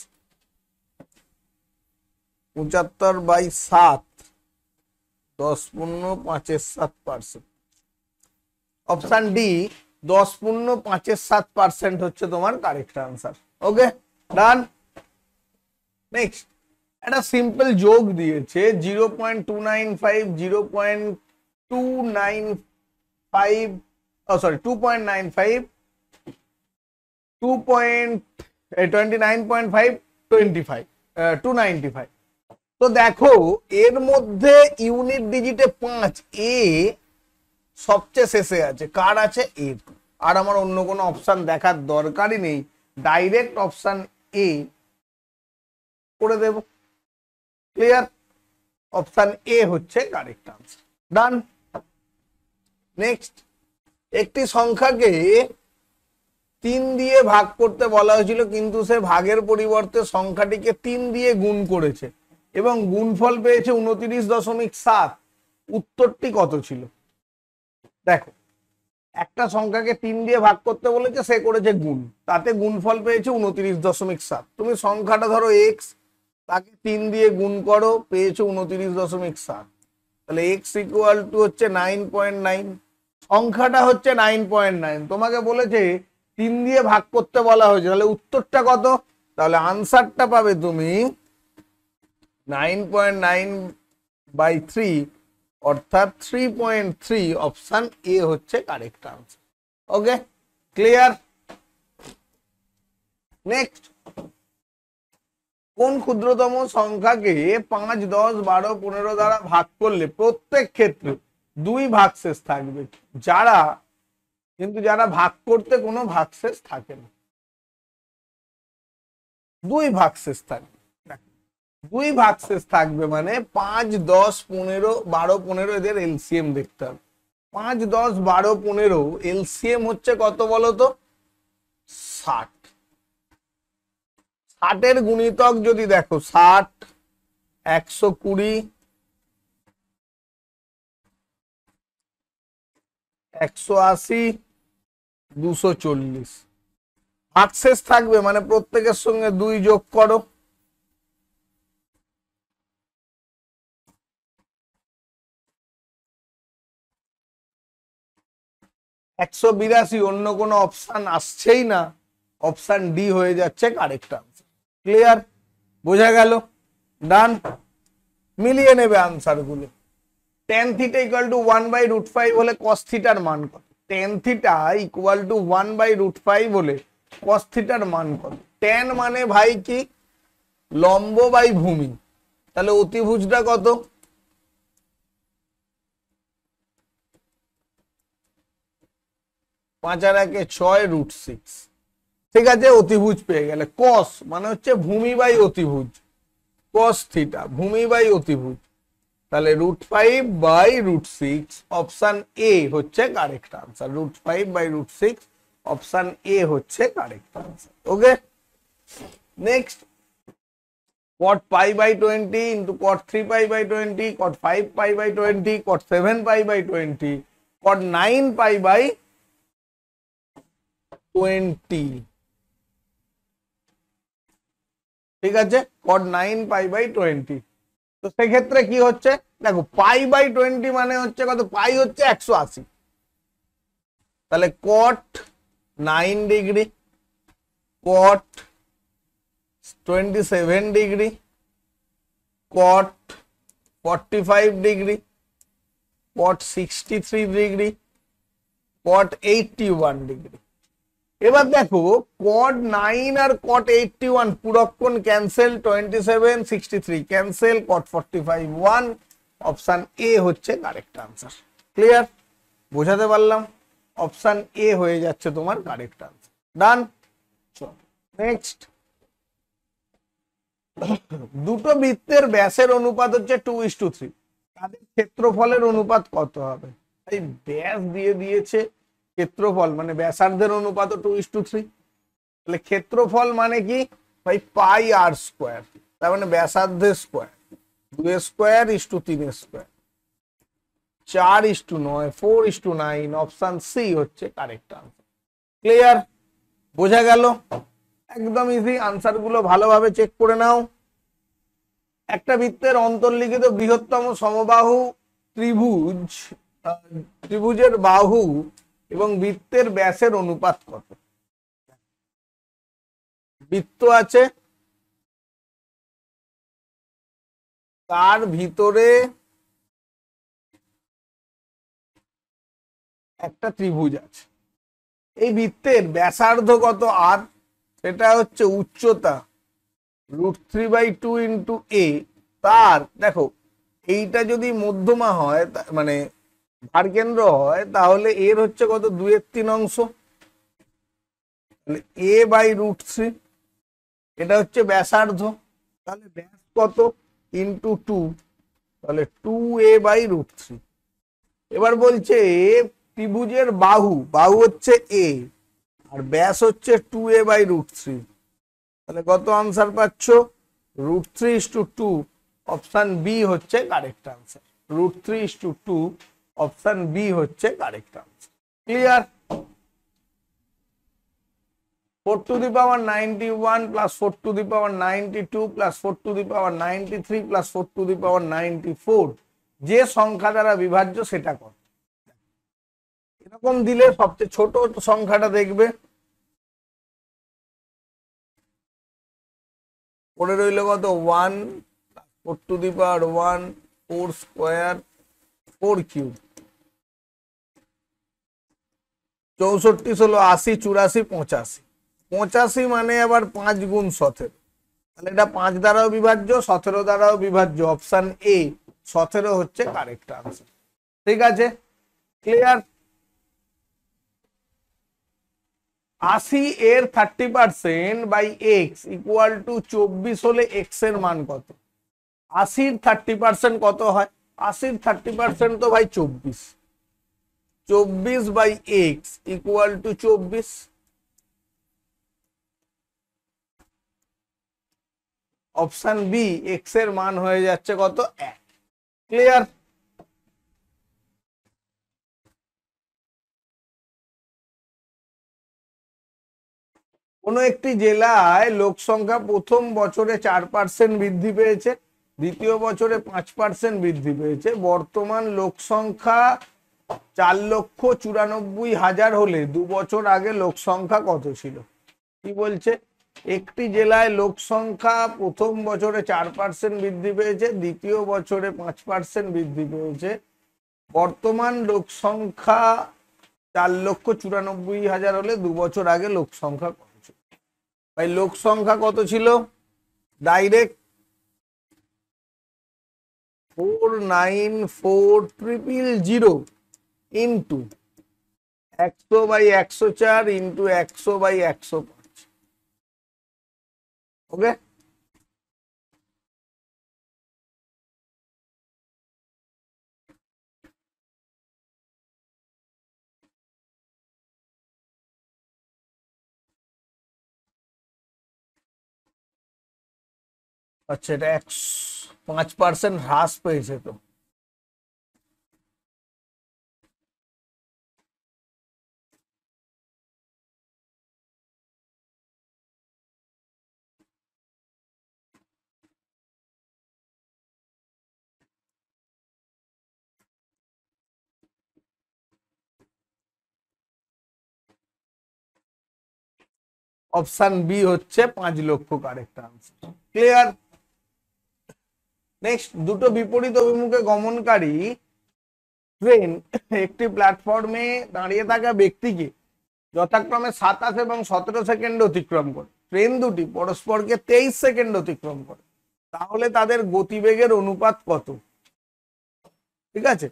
S2: 75 বাই 7, 10.5%। অপশন ডি 10.5% হচ্ছে তোমার কারেক্ট আনসার। ওকে, ডান। নেক্সট, একটা সিম্পল যোগ দিয়েছে 0.295, 0.295, সরি 2.95, 29.5, 25, 295। তো দেখো এর মধ্যে ইউনিট ডিজিটে 5, এ সবচেয়ে শেষে আছে, কার আছে? এর। আর আমার অন্য কোনো অপশন দেখার দরকারই নেই, ডাইরেক্ট অপশন এ করে দেব। ক্লিয়ার? অপশন এ হচ্ছে কারেক্ট আনসার। ডান। নেক্সট, একটি সংখ্যাকে 3 দিয়ে ভাগ করতে বলা হয়েছিল, কিন্তু সে ভাগের পরিবর্তে সংখ্যাটিকে 3 দিয়ে গুণ করেছে এবং গুণফল পেয়েছে 29.7। উত্তরটি কত ছিল? দেখো, একটা সংখ্যাকে 3 দিয়ে ভাগ করতে বলেছে, সে করেছে গুণ, তাতে গুণফল পেয়েছে 29.7। তুমি সংখ্যাটা ধরো এক্স, তাকে 3 দিয়ে গুণ করো, পেয়েছো 29.7। তাহলে এক্স ইকুয়াল টু হচ্ছে 9.9, সংখ্যাটা হচ্ছে 9.9। তোমাকে বলেছে 3 দিয়ে ভাগ করতে বলা হয়েছে, তাহলে উত্তরটা কত? তাহলে আনসারটা পাবে তুমি 9.9/3, অর্থাৎ 3.3। অপশন এ হচ্ছে কারেক্ট আনসার। ওকে, ক্লিয়ার? নেক্সট, কোন ক্ষুদ্রতম সংখ্যাকে 5, 10, 12, 15 দ্বারা ভাগ করলে প্রত্যেক ক্ষেত্রে 2 ভাগশেষ থাকবে? যারা ভাগ করতে কোনো ভাগশেষ থাকে না, 2 ভাগশেষ থাকবে। 2 ভাগশেষ থাকবে মানে 5, 10, 15, 12, 15 এদের এলসিএম দেখতে হবে। 5, 10, 12, 15 এলসিএম হচ্ছে কত বলো তো? 60। 60 এর গুণিতক যদি দেখো, 60, 120, 180, 240 ভাগশেষ থাকবে, মানে প্রত্যেকের সঙ্গে 2 যোগ করো। $182, অন্য কোনো অপশন আসছেই না, অপশন ডি হয়ে যাচ্ছে কারেক্ট আনসার। ক্লিয়ার? বোঝা গেল? ডান। মিলিয়ে নেবে আনসার গুলো। tan θ = 1/√5 হলে cos θ এর মান কত? tan θ = 1/√5 হলে cos θ এর মান কত? tan মানে ভাই কি? লম্ব বাই ভূমি, তাহলে অতিভুজটা কত? 5 আর 1 6√6। ঠিক আছে, অতিভুজ পেয়ে গেলে। cos মানে হচ্ছে ভূমি বাই অতিভুজ, cos θ ভূমি বাই অতিভুজ, তাহলে √5/√6। অপশন এ হচ্ছে কারেক্ট আনসার। √5/√6, অপশন এ হচ্ছে কারেক্ট আনসার। ওকে, next, cot π/20 into cot 3π/20, cot 5π/20, cot 7π/20, cot 9π/20। ঠিক আছে, cot 9π/20। তো সেক্ষেত্রে কি হচ্ছে? দেখো, π/20 মানে হচ্ছে কত? পাই হচ্ছে 180, তাহলে cot 9 degree, cot 27 degree, cot 45 degree, cot 63 degree, cot 81 degree. এবার দেখো, cot 9 আর cot 81 পুরক্ষণ cancel, 27, 63 cancel, cot 45 1। Option A হচ্ছে কারেক্ট আনসার। ক্লিয়ার? বোঝাতে পারলাম? অপশন এ হয়ে যাচ্ছে তোমার কারেক্ট আনসার। ডান। নেক্সট, দুটো বৃত্তের ব্যাসের অনুপাত হচ্ছে 2:3, তাদের ক্ষেত্রফলের অনুপাত কত হবে? এই ব্যাস দিয়ে দিয়েছে, ক্ষেত্রফল মানে ব্যাসার্ধের অনুপাত 2:3। তাহলে ক্ষেত্রফল মানে কি ভাই? πr², তার মানে ব্যাসার্ধের স্কোয়ার, 2² = 3², 4:9, 4:9। অপশন সি হচ্ছে কারেক্ট আনসার। ক্লিয়ার? বোঝা গেল? একদম ইজি, আনসার গুলো ভালোভাবে চেক করে নাও। একটা বৃত্তের অন্তর্লিখিত বৃহত্তম সমবাহু ত্রিভুজের বাহু এবং বৃত্তের ব্যাসের অনুপাত কত? বৃত্ত আছে, তার ভিতরে একটা ত্রিভুজ আছে, এই বৃত্তের ব্যাসার্ধ কত? আর সেটা হচ্ছে উচ্চতা √3/2 × a তার দেখো এইটা যদি মধ্যমা হয় মানে ভার কেন্দ্র হয় তাহলে এর হচ্ছে কত 2/3 তাহলে a বাই √3 এটা হচ্ছে ব্যাসার্ধ তাহলে ব্যাস কত ইন্টু 2 তাহলে 2a বাই √3 এবার বলছে ত্রিভুজের বাহু বাহু হচ্ছে a আর ব্যাস হচ্ছে 2a বাই √3 তাহলে কত আনসার পাচ্ছ √3:2 অপশন বি হচ্ছে কারেক্ট আনসার √3:2 অপশন বি হচ্ছে correct answer clear 4 to the power 91 plus 4 to the power 92 plus 4 to the power 93 plus 4 to the power 94 যে সংখ্যা দ্বারা বিভাজ্য সেটা কত এরকম দিলে সবচেয়ে ছোট সংখ্যাটা দেখবে পড়ে রইল কত 1 4 to the power 1 4 square 4 cube 64 ষোলো 80 84 85 85 মানে আবার 5 গুণ 17 তাহলে এটা 5 দ্বারাও বিভাজ্য 17 দ্বারাও বিভাজ্য অপশন এ 17 হচ্ছে কারেক্ট আনসার ঠিক আছে ক্লিয়ার 80 এর 30% বাই এক্স ইকুয়াল টু 24 হলে এক্স এর মান কত 80 এর 30% কত হয় 80 এর 30% তো ভাই 24 24 by X equal to 24 option B X এর মান হয়ে যাচ্ছে কত 1 ক্লিয়ার কোনো একটি জেলায় লোক সংখ্যা প্রথম বছরে 4% বৃদ্ধি পেয়েছে দ্বিতীয় বছরে 5% বৃদ্ধি পেয়েছে বর্তমান লোক সংখ্যা 4,94,000 হলে 2 বছর আগে লোক সংখ্যা কত ছিল কি বলছে একটি জেলায় লোক সংখ্যা প্রথম বছরে 4% বৃদ্ধি পেয়েছে দ্বিতীয় বছরে 5% বৃদ্ধি পেয়েছে বর্তমান লোক সংখ্যা 4,94,000 হলে 2 বছর আগে লোক সংখ্যা কত ছিল ভাই লোক সংখ্যা কত ছিল ডাইরেক্ট 494,000 ইন্টু 100/104 ইন্টু 100/105 ওকে আচ্ছা এটা 5% হ্রাস পেয়েছে তো অপশন বি হচ্ছে 5 লক্ষ কারেক্ট আনসার ক্লিয়ার নেক্সট দুটো বিপরীত অভিমুখে গমনকারী ট্রেন একটি প্ল্যাটফর্মে দাঁড়িয়ে থাকা ব্যক্তিকে যথাক্রমে 27 এবং 17 সেকেন্ড অতিক্রম করে ট্রেন দুটি পরস্পরকে 23 সেকেন্ড অতিক্রম করে তাহলে তাদের গতিবেগের অনুপাত কত ঠিক আছে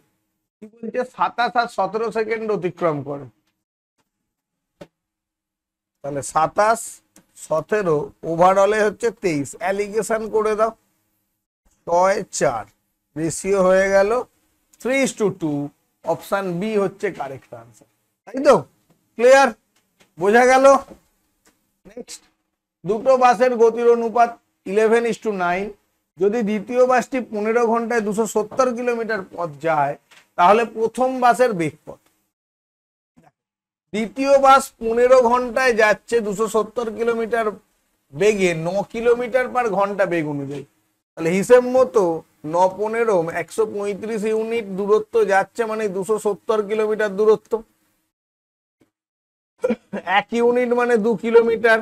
S2: কি বলছে 27 আর 17 সেকেন্ড অতিক্রম করে তাহলে 27 17 ওভারঅলে হচ্ছে 23 অ্যালিগেশন করে দাও 6-4 রেশিও হয়ে গেল 3:2 অপশন বি হচ্ছে কারেক্ট আনসার তাই তো ক্লিয়ার বোঝা গেল নেক্সট দুটো বাসের গতির অনুপাত 11:9 যদি দ্বিতীয় বাসটি 15 ঘন্টায় 270 কিলোমিটার পথ যায় তাহলে প্রথম বাসের বেগ কত দ্বিতীয় বাস 15 ঘন্টায় যাচ্ছে 270 কিলোমিটার বেগে 9 কিলোমিটার পার ঘন্টা বেগ অনুযায়ী তাহলে হিসেব মতো 9-15 135 ইউনিট দূরত্ব যাচ্ছে মানে 270 কিলোমিটার দূরত্ব 1 ইউনিট মানে 2 কিলোমিটার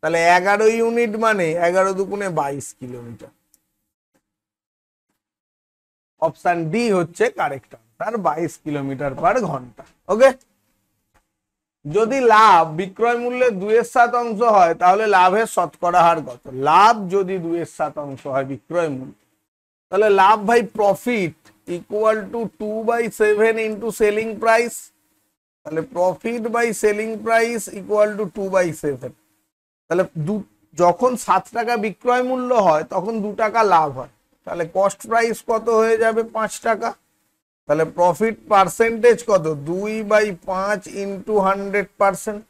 S2: তাহলে 11 ইউনিট মানে 11 দুগুণে 22 কিলোমিটার অপশন ডি হচ্ছে কারেক্ট আনসার 22 কিলোমিটার পার ঘন্টা ওকে যদি লাভ বিক্রয় মূল্যে 2/7 হয় তাহলে লাভের শতকরা হার কত লাভ যদি 2/7 হয় বিক্রয় মূল্য তাহলে লাভ ভাই profit equal to 2/7 into selling price. তাহলে profit by selling price equal to 2/7। তাহলে যখন 7 টাকা বিক্রয় মূল্য হয় তখন 2 টাকা লাভ হয়। তাহলে কস্ট প্রাইস কত হয়ে যাবে? 5 টাকা। তাহলে প্রফিট পার্সেন্টেজ কত? 2/5 ইন্টু 100%।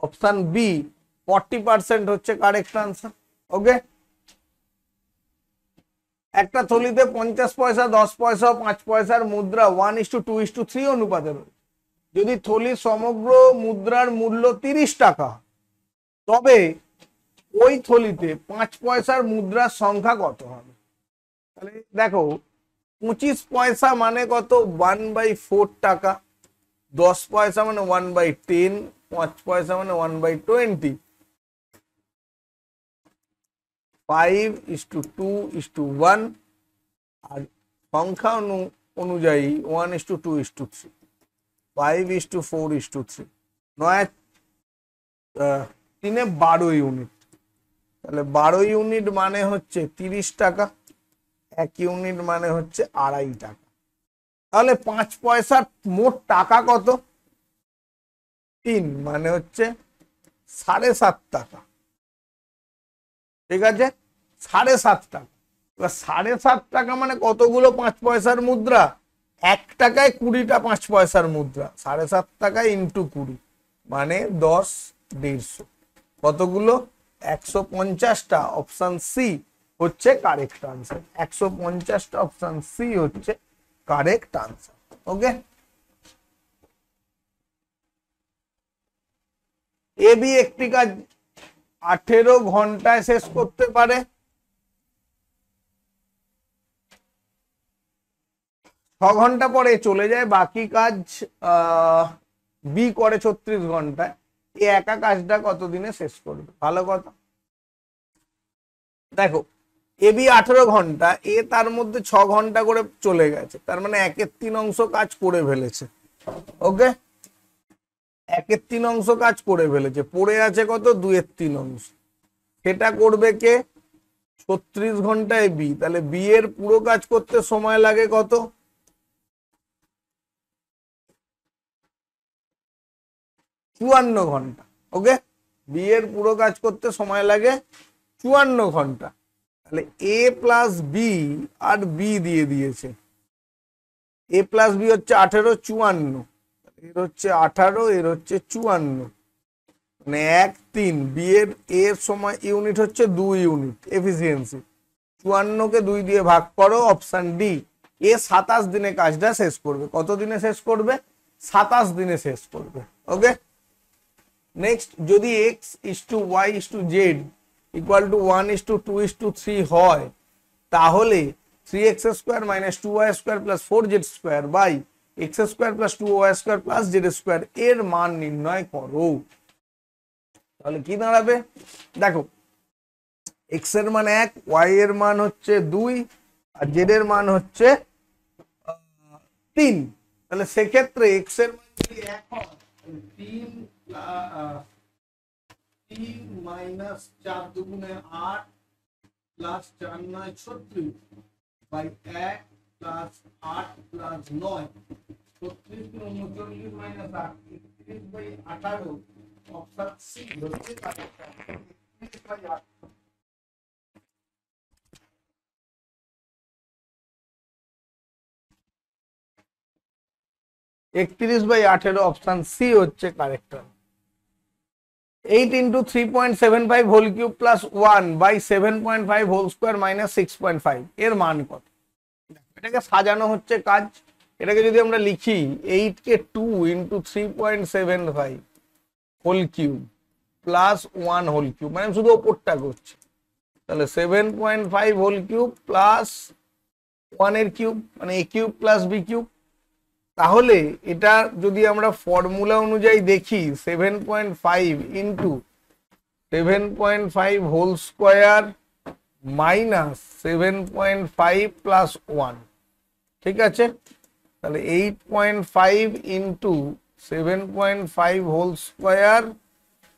S2: অপশন বি 40% হচ্ছে কারেক্ট আনসার। ওকে, একটা থলিতে 50 পয়সা, 10 পয়সা, 5 পয়সার মুদ্রা 1:2:3 অনুপাতে রয়েছে। যদি থলির সমগ্র মুদ্রার মূল্য 30 টাকা, তবে ওই থলিতে 5 পয়সার মুদ্রার সংখ্যা কত হবে? তাহলে দেখো 25 পয়সা মানে কত? 1/4 টাকা। 10 পয়সা মানে 1/10, 5 পয়সা মানে 1/20, 5:2:1, আর সংখ্যা অনুযায়ী 1:2:3, 5:4:3, 9 3 12 ইউনিট। তাহলে 12 ইউনিট মানে হচ্ছে 30 টাকা, 1 ইউনিট মানে হচ্ছে 2.5 টাকা। তাহলে 5 পয়সার মোট টাকা কত? 3 মানে হচ্ছে 7.5 টাকা। ঠিক আছে, 7.5 টাকা। এবার 7.5 টাকা মানে কতগুলো 5 পয়সার মুদ্রা? 1 টাকায় 20টা 5 পয়সার মুদ্রা। 7.5 টাকায় ইন্টু 20 মানে 10, 150। কতগুলো? 150টা। অপশন সি হচ্ছে কারেক্ট আনসার। 150টা, অপশন সি হচ্ছে correct answer. Okay, A B একটি কাজ 18 ঘন্টায় শেষ করতে পারে। 6 ঘন্টা পরে চলে যায়, বাকি কাজ বি করে 36 ঘন্টায়। এই একা কাজটা কতদিনে শেষ করবে? ভালো কথা। দেখো এ বি 18 ঘন্টা, এ তার মধ্যে 6 ঘন্টা করে চলে গেছে, তার মানে 1/3 অংশ কাজ করে ফেলেছে। ওকে, 1/3 অংশ কাজ করে ফেলেছে, পড়ে আছে কত? 2/3 অংশ। সেটা করবে কে? 36 ঘন্টায় বি। তাহলে বি এর পুরো কাজ করতে সময় লাগে কত? 54 ঘন্টা। ওকে, বি এর পুরো কাজ করতে সময় লাগে 54 ঘন্টা। তাহলে এ প্লাস বি, আর বি দিয়ে দিয়েছে। এ প্লাস বি হচ্ছে 18, 54, এর হচ্ছে 18, এর হচ্ছে 54, মানে 1 3। বি এর সময় ইউনিট হচ্ছে 2 ইউনিট এফিসিয়েন্সি। 54কে 2 দিয়ে ভাগ করো। অপশন ডি, এ 27 দিনে কাজটা শেষ করবে। কত দিনে শেষ করবে? 27 দিনে শেষ করবে। ওকে, নেক্সট, যদি x:y:z ইকুয়াল টু 1:2:3 হয়, তাহলে 3x² - 2y² + 4z² by x² + 2y² + z² এর মান নির্ণয় করো। তাহলে কি দাঁড়াবে? দেখো x এর মান 1, y এর মান হচ্ছে 2, আর z এর মান হচ্ছে 3। তাহলে সেক্ষেত্রে x এর মান যদি 1 হয়, 3 - 4 দুগুণে 8 plus 4 9 36 by 1 plus 8 plus 9, 36 39 minus 8, 31/18। Option C হচ্ছে কারেক্ট আনসার। 31/18 অপশন সি হচ্ছে correct answer. 8 × 3.75 whole cube plus 1/7.5 whole square minus 6.5 এর মান কত? এটাকে সাজানো হচ্ছে কাজ। এটাকে যদি আমরা লিখি 8 কে 2 × 3.75 whole cube plus 1 whole cube, মানে শুধু ওপরটা করছে। তাহলে 7.5 হোল কিউব প্লাস 1 এর কিউব, মানে a cube plus b cube. তাহলে এটা যদি আমরা ফর্মুলা অনুযায়ী দেখি, 7.5 ইন্টু 7.5 হোল স্কোয়ার মাইনাস 7.5 প্লাস 1। ঠিক আছে, তাহলে 8.5 ইন্টু 7.5 হোল স্কোয়ার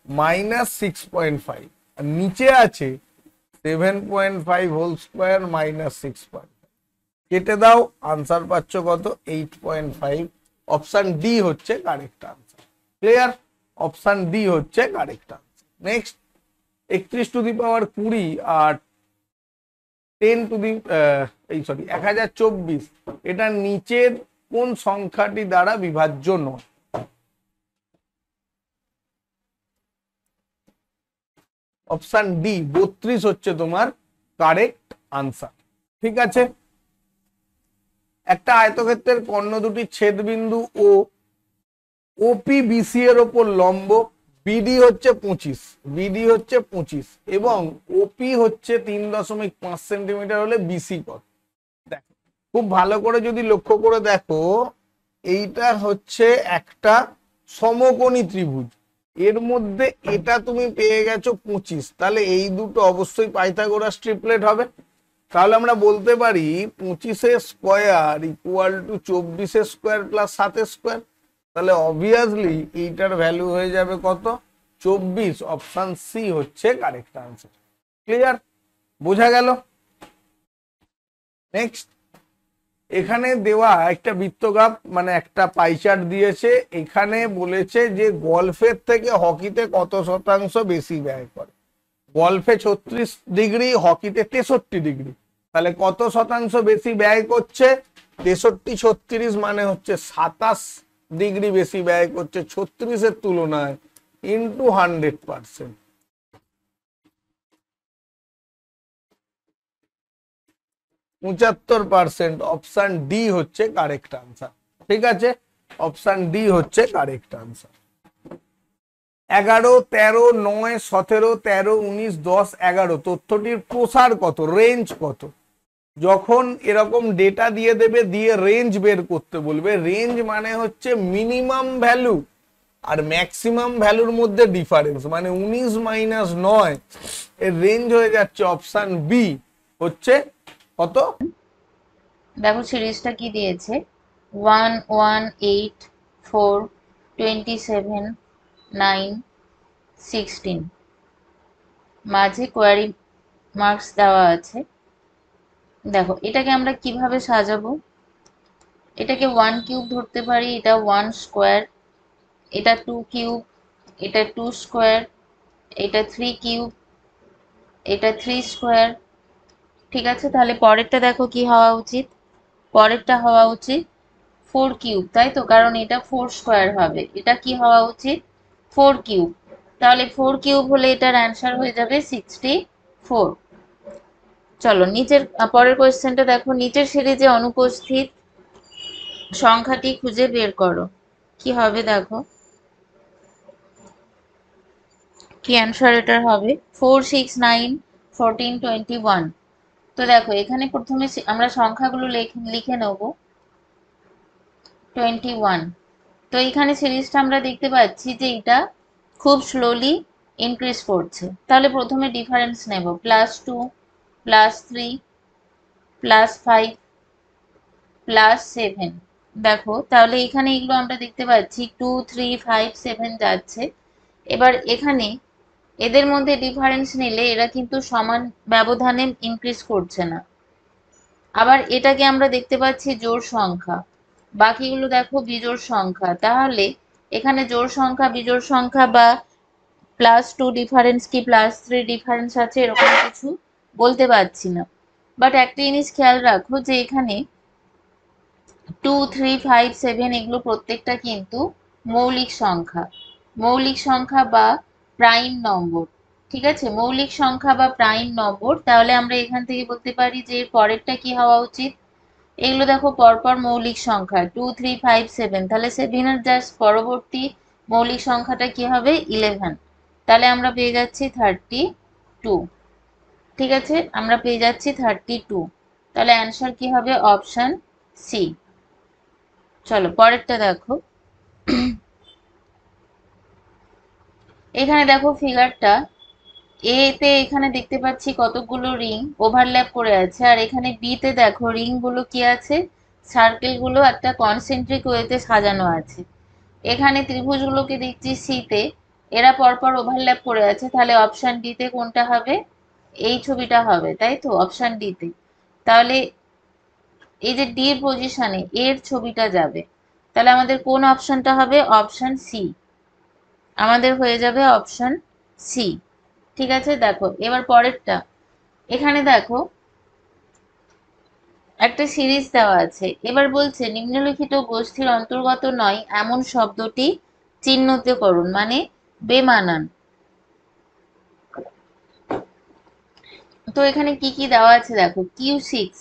S2: মাইনাস 6.5। আর নিচে আছে 7.5 হোল স্কোয়ার মাইনাস 6. কেটে দাও, আনসার পাচ্ছ কত? 8.5. অপশন ডি হচ্ছে correct answer. Clear? Option D হচ্ছে correct answer. Next, 31 to the power 20 আর 1024, এটা নিচের কোন সংখ্যাটি দ্বারা বিভাজ্য নয়? অপশন ডি 32 হচ্ছে তোমার কারেক্ট আনসার। ঠিক আছে, একটা আয়তক্ষেত্রের কর্ণ দুটি ছেদবিন্দু ও ওপি বিসি এর ওপর লম্ব, বিডি হচ্ছে 25 এবং ওপি হচ্ছে 3.5 সেন্টিমিটার হলে বিসি কত? দেখো খুব ভালো করে যদি লক্ষ্য করে দেখো, এইটা হচ্ছে একটা সমকোণী ত্রিভুজ, এর মধ্যে এটা তুমি পেয়ে গেছো 25, তাহলে এই দুটো অবশ্যই পাইথাগোরাস ট্রিপলেট হবে। তাহলে আমরা বলতে পারি 25 square equal to 24 square plus 7 square. তাহলে অবভিয়াসলি এইটার ভ্যালু হয়ে যাবে কত? 24। অপশন সি হচ্ছে কারেক্ট আনসার। ক্লিয়ার? বোঝা গেল? নেক্সট, এখানে দেওয়া একটা বৃত্তগ্রাফ মানে একটা পাই চার্ট দিয়েছে, এখানে বলেছে যে গলফের থেকে হকিতে কত শতাংশ বেশি ব্যয় করে। গলফে 36 ডিগ্রি, হকিতে 63 ডিগ্রি, তাহলে কত শতাংশ বেশি ব্যয় করছে? 63 36 মানে হচ্ছে 27 ডিগ্রি বেশি ব্যয় করছে 36-এর তুলনায়, ইন্টু 100%। 75%। অপশন ডি হচ্ছে কারেক্ট আনসার। ঠিক আছে, অপশন ডি হচ্ছে কারেক্ট আনসার। 11, 13, 9, 17, 13, 19, 10, 11 তথ্যটির প্রসার কত, রেঞ্জ কত? যখন এরকম ডেটা দিয়ে দেবে, দিয়ে রেঞ্জ বের করতে বলবে, রেঞ্জ মানে হচ্ছে মিনিমাম ভ্যালু আর ম্যাক্সিমাম ভ্যালুর মধ্যে ডিফারেন্স, মানে 19 মাইনাস 9 এর রেঞ্জ হয়ে যাচ্ছে অপশন বি হচ্ছে কত?
S3: দেখো সিরিজটা কি দিয়েছে, 1 1 8 4 27 9 16, মাঝে কোয়ারি মার্কস দেওয়া আছে। দেখো এটাকে আমরা কিভাবে সাজাবো, এটাকে 1 কিউব ধরতে পারি, এটা 1 স্কোয়ার, এটা 2 কিউব, এটা 2 স্কোয়ার, এটা 3 কিউব, এটা 3 স্কোয়ার। ঠিক আছে, তাহলে পরেরটা দেখো কি হওয়া উচিত, পরেরটা হওয়া উচিত 4 কিউব, তাই তো, কারণ এটা 4 স্কোয়ার হবে, এটা কি হওয়া উচিত 4 কিউব। তাহলে 4 কিউব হলে এটার অ্যান্সার হয়ে যাবে 64। চলো নিচের পরের কোয়েশ্চেনটা দেখো, নিচের সিরিজে অনুপস্থিত সংখ্যাটি খুঁজে বের করো। কি হবে দেখো, কি অ্যান্সার এটার হবে 4 6 9 14 21। তো দেখো এখানে প্রথমে আমরা সংখ্যাগুলো লিখে নেব 21। তো এখানে সিরিজটা আমরা দেখতে পাচ্ছি যে এটা খুব স্লোলি ইনক্রিজ করছে, তাহলে প্রথমে ডিফারেন্স নেব, +2 +3 +5 +7। দেখো তাহলে এখানে এগুলো আমরা দেখতে পাচ্ছি 2 3 5 7 যাচ্ছে। এবার এখানে এদের মধ্যে ডিফারেন্স নিলে এরা কিন্তু সমান ব্যবধানে ইনক্রিজ করছে না। আবার এটাকে আমরা দেখতে পাচ্ছি জোড় সংখ্যা, বাকিগুলো দেখো বিজোড় সংখ্যা। তাহলে এখানে জোড় সংখ্যা বিজোড় সংখ্যা বা +2 ডিফারেন্স কি +3 ডিফারেন্স আছে এরকম কিছু বলতে পারছি না। বাট একটা জিনিস খেয়াল রাখো যে এখানে 2 3 5 7 এগুলো প্রত্যেকটা কিন্তু মৌলিক সংখ্যা, মৌলিক সংখ্যা বা প্রাইম নম্বর। ঠিক আছে, মৌলিক সংখ্যা বা প্রাইম নম্বর। তাহলে আমরা এখান থেকে বলতে পারি যে পরেরটা কি হওয়া উচিত, এগুলো দেখো পরপর মৌলিক সংখ্যা 2 3 5 7, তাহলে 7 এর জাস্ট পরবর্তী মৌলিক সংখ্যাটা কি হবে 11, তাহলে আমরা পেয়ে যাচ্ছি 32। ঠিক আছে, আমরা পেয়ে যাচ্ছি 32, তাহলে অ্যান্সার কি হবে অপশন সি। চলো পরেরটা দেখো, এখানে দেখো ফিগারটা এ তে এখানে দেখতে পাচ্ছি কতগুলো রিং ওভারল্যাপ করে আছে, আর এখানে বি তে দেখো রিং গুলো কি আছে, সার্কেল গুলো একটা কনসেন্ট্রিক ওয়েতে সাজানো আছে। এখানে ত্রিভুজগুলোকে দেখছি সি তে এরা পরপর ওভারল্যাপ করে আছে, তাহলে অপশন ডিতে কোনটা হবে? এই ছবিটা হবে, তাই তো, অপশন ডিতে। তাহলে এই যে ডি পজিশনে এর ছবিটা যাবে, তাহলে আমাদের কোন অপশনটা হবে? Option C. আমাদের হয়ে যাবে অপশন সি। ঠিক আছে, দেখো এবার পরেরটা। এখানে দেখো একটা সিরিজ দেওয়া আছে, এবার বলছে নিম্নলিখিত গোষ্ঠীর অন্তর্গত নয় এমন শব্দটি চিহ্নিত করুন, মানে বেমানান। তো এখানে কি কি দেওয়া আছে দেখো, কিউ সিক্স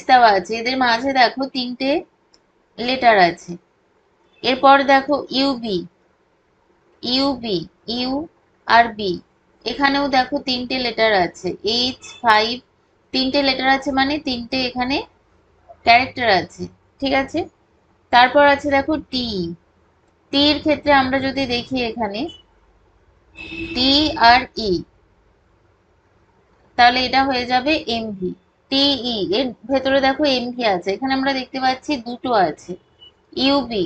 S3: দেওয়া আছে, এদের মাঝে দেখো তিনটে লেটার আছে। এরপর দেখো ইউবি, ইউবি, ইউ আর বি, এখানেও দেখো তিনটে লেটার আছে। H5 তিনটে লেটার আছে, মানে তিনটে এখানে ক্যারেক্টার আছে। ঠিক আছে, তারপর আছে দেখো টি। টি এর ক্ষেত্রে আমরা যদি দেখি এখানে টি আর ই, তাহলে এটা হয়ে যাবে এমভি। টিই এর ভেতরে দেখো এমভি আছে, এখানে আমরা দেখতে পাচ্ছি দুটো আছে। ইউবি,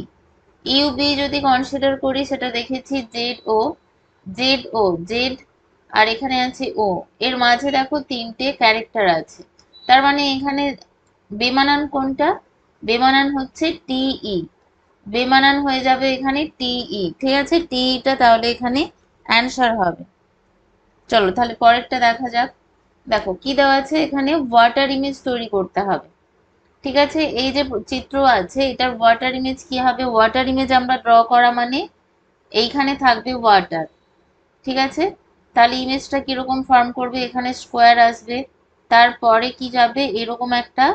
S3: ইউবি যদি কনসিডার করি সেটা দেখেছি জেড, আর এখানে আছে ও, এর মাঝে দেখো তিনটে ক্যারেক্টার আছে। তার মানে এখানে বেমানান কোনটা? বেমানান হচ্ছে টিই, বেমানান হয়ে যাবে এখানে টিই। ঠিক আছে, টিইটা তাহলে এখানে অ্যান্সার হবে। চলো তাহলে পরেরটা দেখা যাক। দেখো কি দেওয়া আছে এখানে, ওয়াটার ইমেজ তৈরি করতে হবে। ঠিক আছে, এই যে চিত্র আছে এটার ওয়াটার ইমেজ কি হবে? ওয়াটার ইমেজ আমরা ড্র করা মানে এইখানে থাকবে ওয়াটার। ঠিক আছে, তাহলে ইমেজটা কিরকম ফর্ম করবে? এখানে স্কোয়ার আসবে, তারপরে কি যাবে, এরকম একটা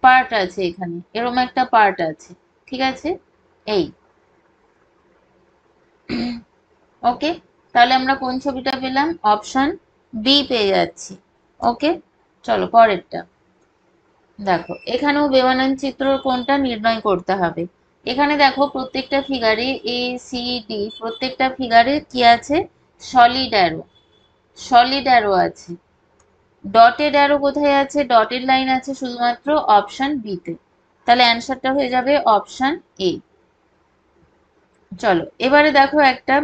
S3: পার্ট আছে, এখানে এরকম একটা পার্ট আছে। ঠিক আছে, এই ওকে, তাহলে আমরা কোন ছবিটা পেলাম? অপশন বি পেয়ে যাচ্ছি। ওকে, চলো পরেরটা দেখো। এখানেও বেমানান চিত্র কোনটা নির্ণয় করতে হবে। এখানে দেখো প্রত্যেকটা ফিগারে এ সি ডি, প্রত্যেকটা ফিগারে কি আছে? সলিড অ্যারো, সলিড অ্যারো আছে। ডটেড অ্যারো কোথায় আছে? ডটেড লাইন আছে শুধুমাত্র অপশন বিতে, তাহলে অ্যান্সারটা হয়ে যাবে অপশন এ। চলো এবারে দেখো একটা,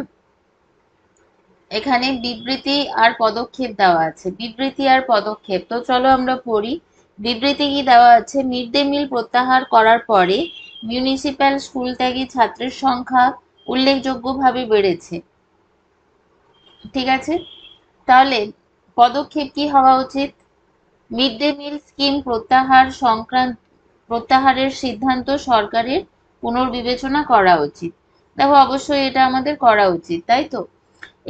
S3: এখানে বিবৃতি আর পদক্ষেপ দেওয়া আছে। বিবৃতি আর পদক্ষেপ, তো চলো আমরা পড়ি। বিবৃতি কি দেওয়া আছে? মিড ডে মিল প্রত্যাহার করার পরে মিউনিসিপ্যাল স্কুল ত্যাগী ছাত্রের সংখ্যা উল্লেখযোগ্যভাবে বেড়েছে। ঠিক আছে, তাহলে পদক্ষেপ কি হওয়া উচিত? মিড ডে মিল স্কিম প্রত্যাহারের সিদ্ধান্ত সরকারের পুনর্বিবেচনা করা উচিত। দেখো অবশ্যই এটা আমাদের করা উচিত, তাই তো।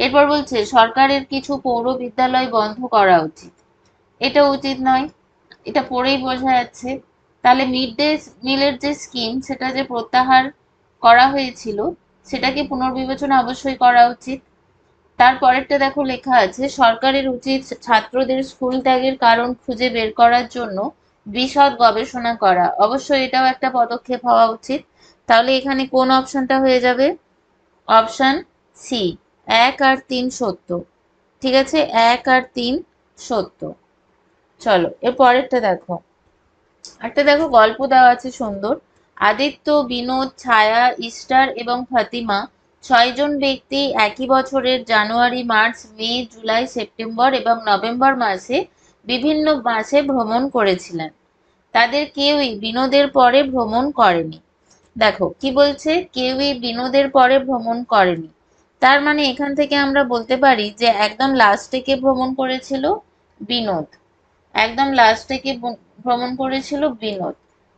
S3: এরপর বলছে সরকারের কিছু পৌর বিদ্যালয় বন্ধ করা উচিত, এটা উচিত নয়, এটা পড়েই বোঝা যাচ্ছে। তাহলে মিড ডে মিলের যে স্কিম সেটা যে প্রত্যাহার করা হয়েছিল সেটাকে পুনর্বিবেচনা অবশ্যই করা উচিত। তারপরেরটা দেখো লেখা আছে সরকারের উচিত ছাত্রদের স্কুল ত্যাগের কারণ খুঁজে বের করার জন্য বিশদ গবেষণা করা, অবশ্যই এটাও একটা পদক্ষেপ হওয়া উচিত। তাহলে এখানে কোন অপশনটা হয়ে যাবে? অপশন সি, 1 আর 3 সত্য। ঠিক আছে, 1 আর 3 সত্য। চলো এর পরেরটা দেখো। একটা দেখো গল্প দেওয়া আছে সুন্দর। আদিত্য, বিনোদ, ছায়া, ইস্টার এবং ফাতিমা 6জন ব্যক্তি একই বছরের জানুয়ারি, মার্চ, মে, জুলাই, সেপ্টেম্বর এবং নভেম্বর মাসে বিভিন্ন মাসে ভ্রমণ করেছিলেন। তাদের কেউই বিনোদের পরে ভ্রমণ করেনি। দেখো কি বলছে, কেউই বিনোদের পরে ভ্রমণ করেনি, তার মানে এখান থেকে আমরা বলতে পারি যে একদম লাস্টে কে ভ্রমণ করেছিল? বিনোদ। একদম লাস্টে কে ভ্রমণ করেছিল? বিনোদ।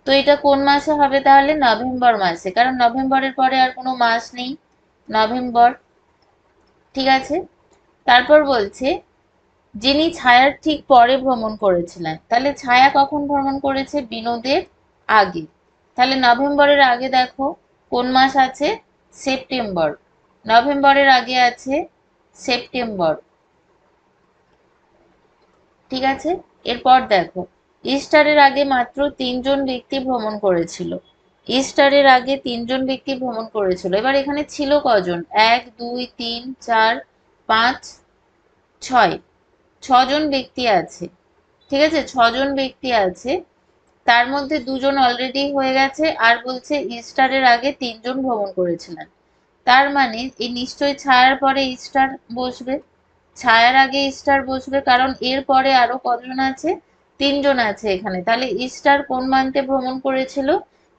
S3: তো এটা কোন মাসে হবে তাহলে? নভেম্বর মাসে, কারণ নভেম্বরের পরে আর কোনো মাস নেই, নভেম্বর। ঠিক আছে, তারপর বলছে যিনি ছায়ার ঠিক পরে ভ্রমণ করেছিলেন, তাহলে ছায়া কখন ভ্রমণ করেছে? বিনোদের আগে। তাহলে নভেম্বরের আগে দেখো কোন মাস আছে? সেপ্টেম্বর। নভেম্বরের আগে আছে সেপ্টেম্বর। ঠিক আছে, এরপর দেখো ইস্টারের আগে মাত্র 3জন ব্যক্তি ভ্রমণ করেছিল। ইস্টারের আগে 3জন ব্যক্তি ভ্রমণ করেছিল, এবার এখানে ছিল কজন? 1 2 3 4 5 6, 6জন ব্যক্তি আছে। ঠিক আছে, 6জন ব্যক্তি আছে। তার মধ্যে দুজন অলরেডি হয়ে গেছে, আর বলছে ইস্টারের আগে 3জন ভ্রমণ করেছিলেন। তার মানে এই নিশ্চয়ই ছায়ার পরে ইস্টার বসবে, ছায়ার আগে ইস্টার বসবে, কারণ এর পরে আরো কজন আছে, 3জন আছে এখানে। তাহলে ইস্টার কোন মান্থে ভ্রমণ করেছিল?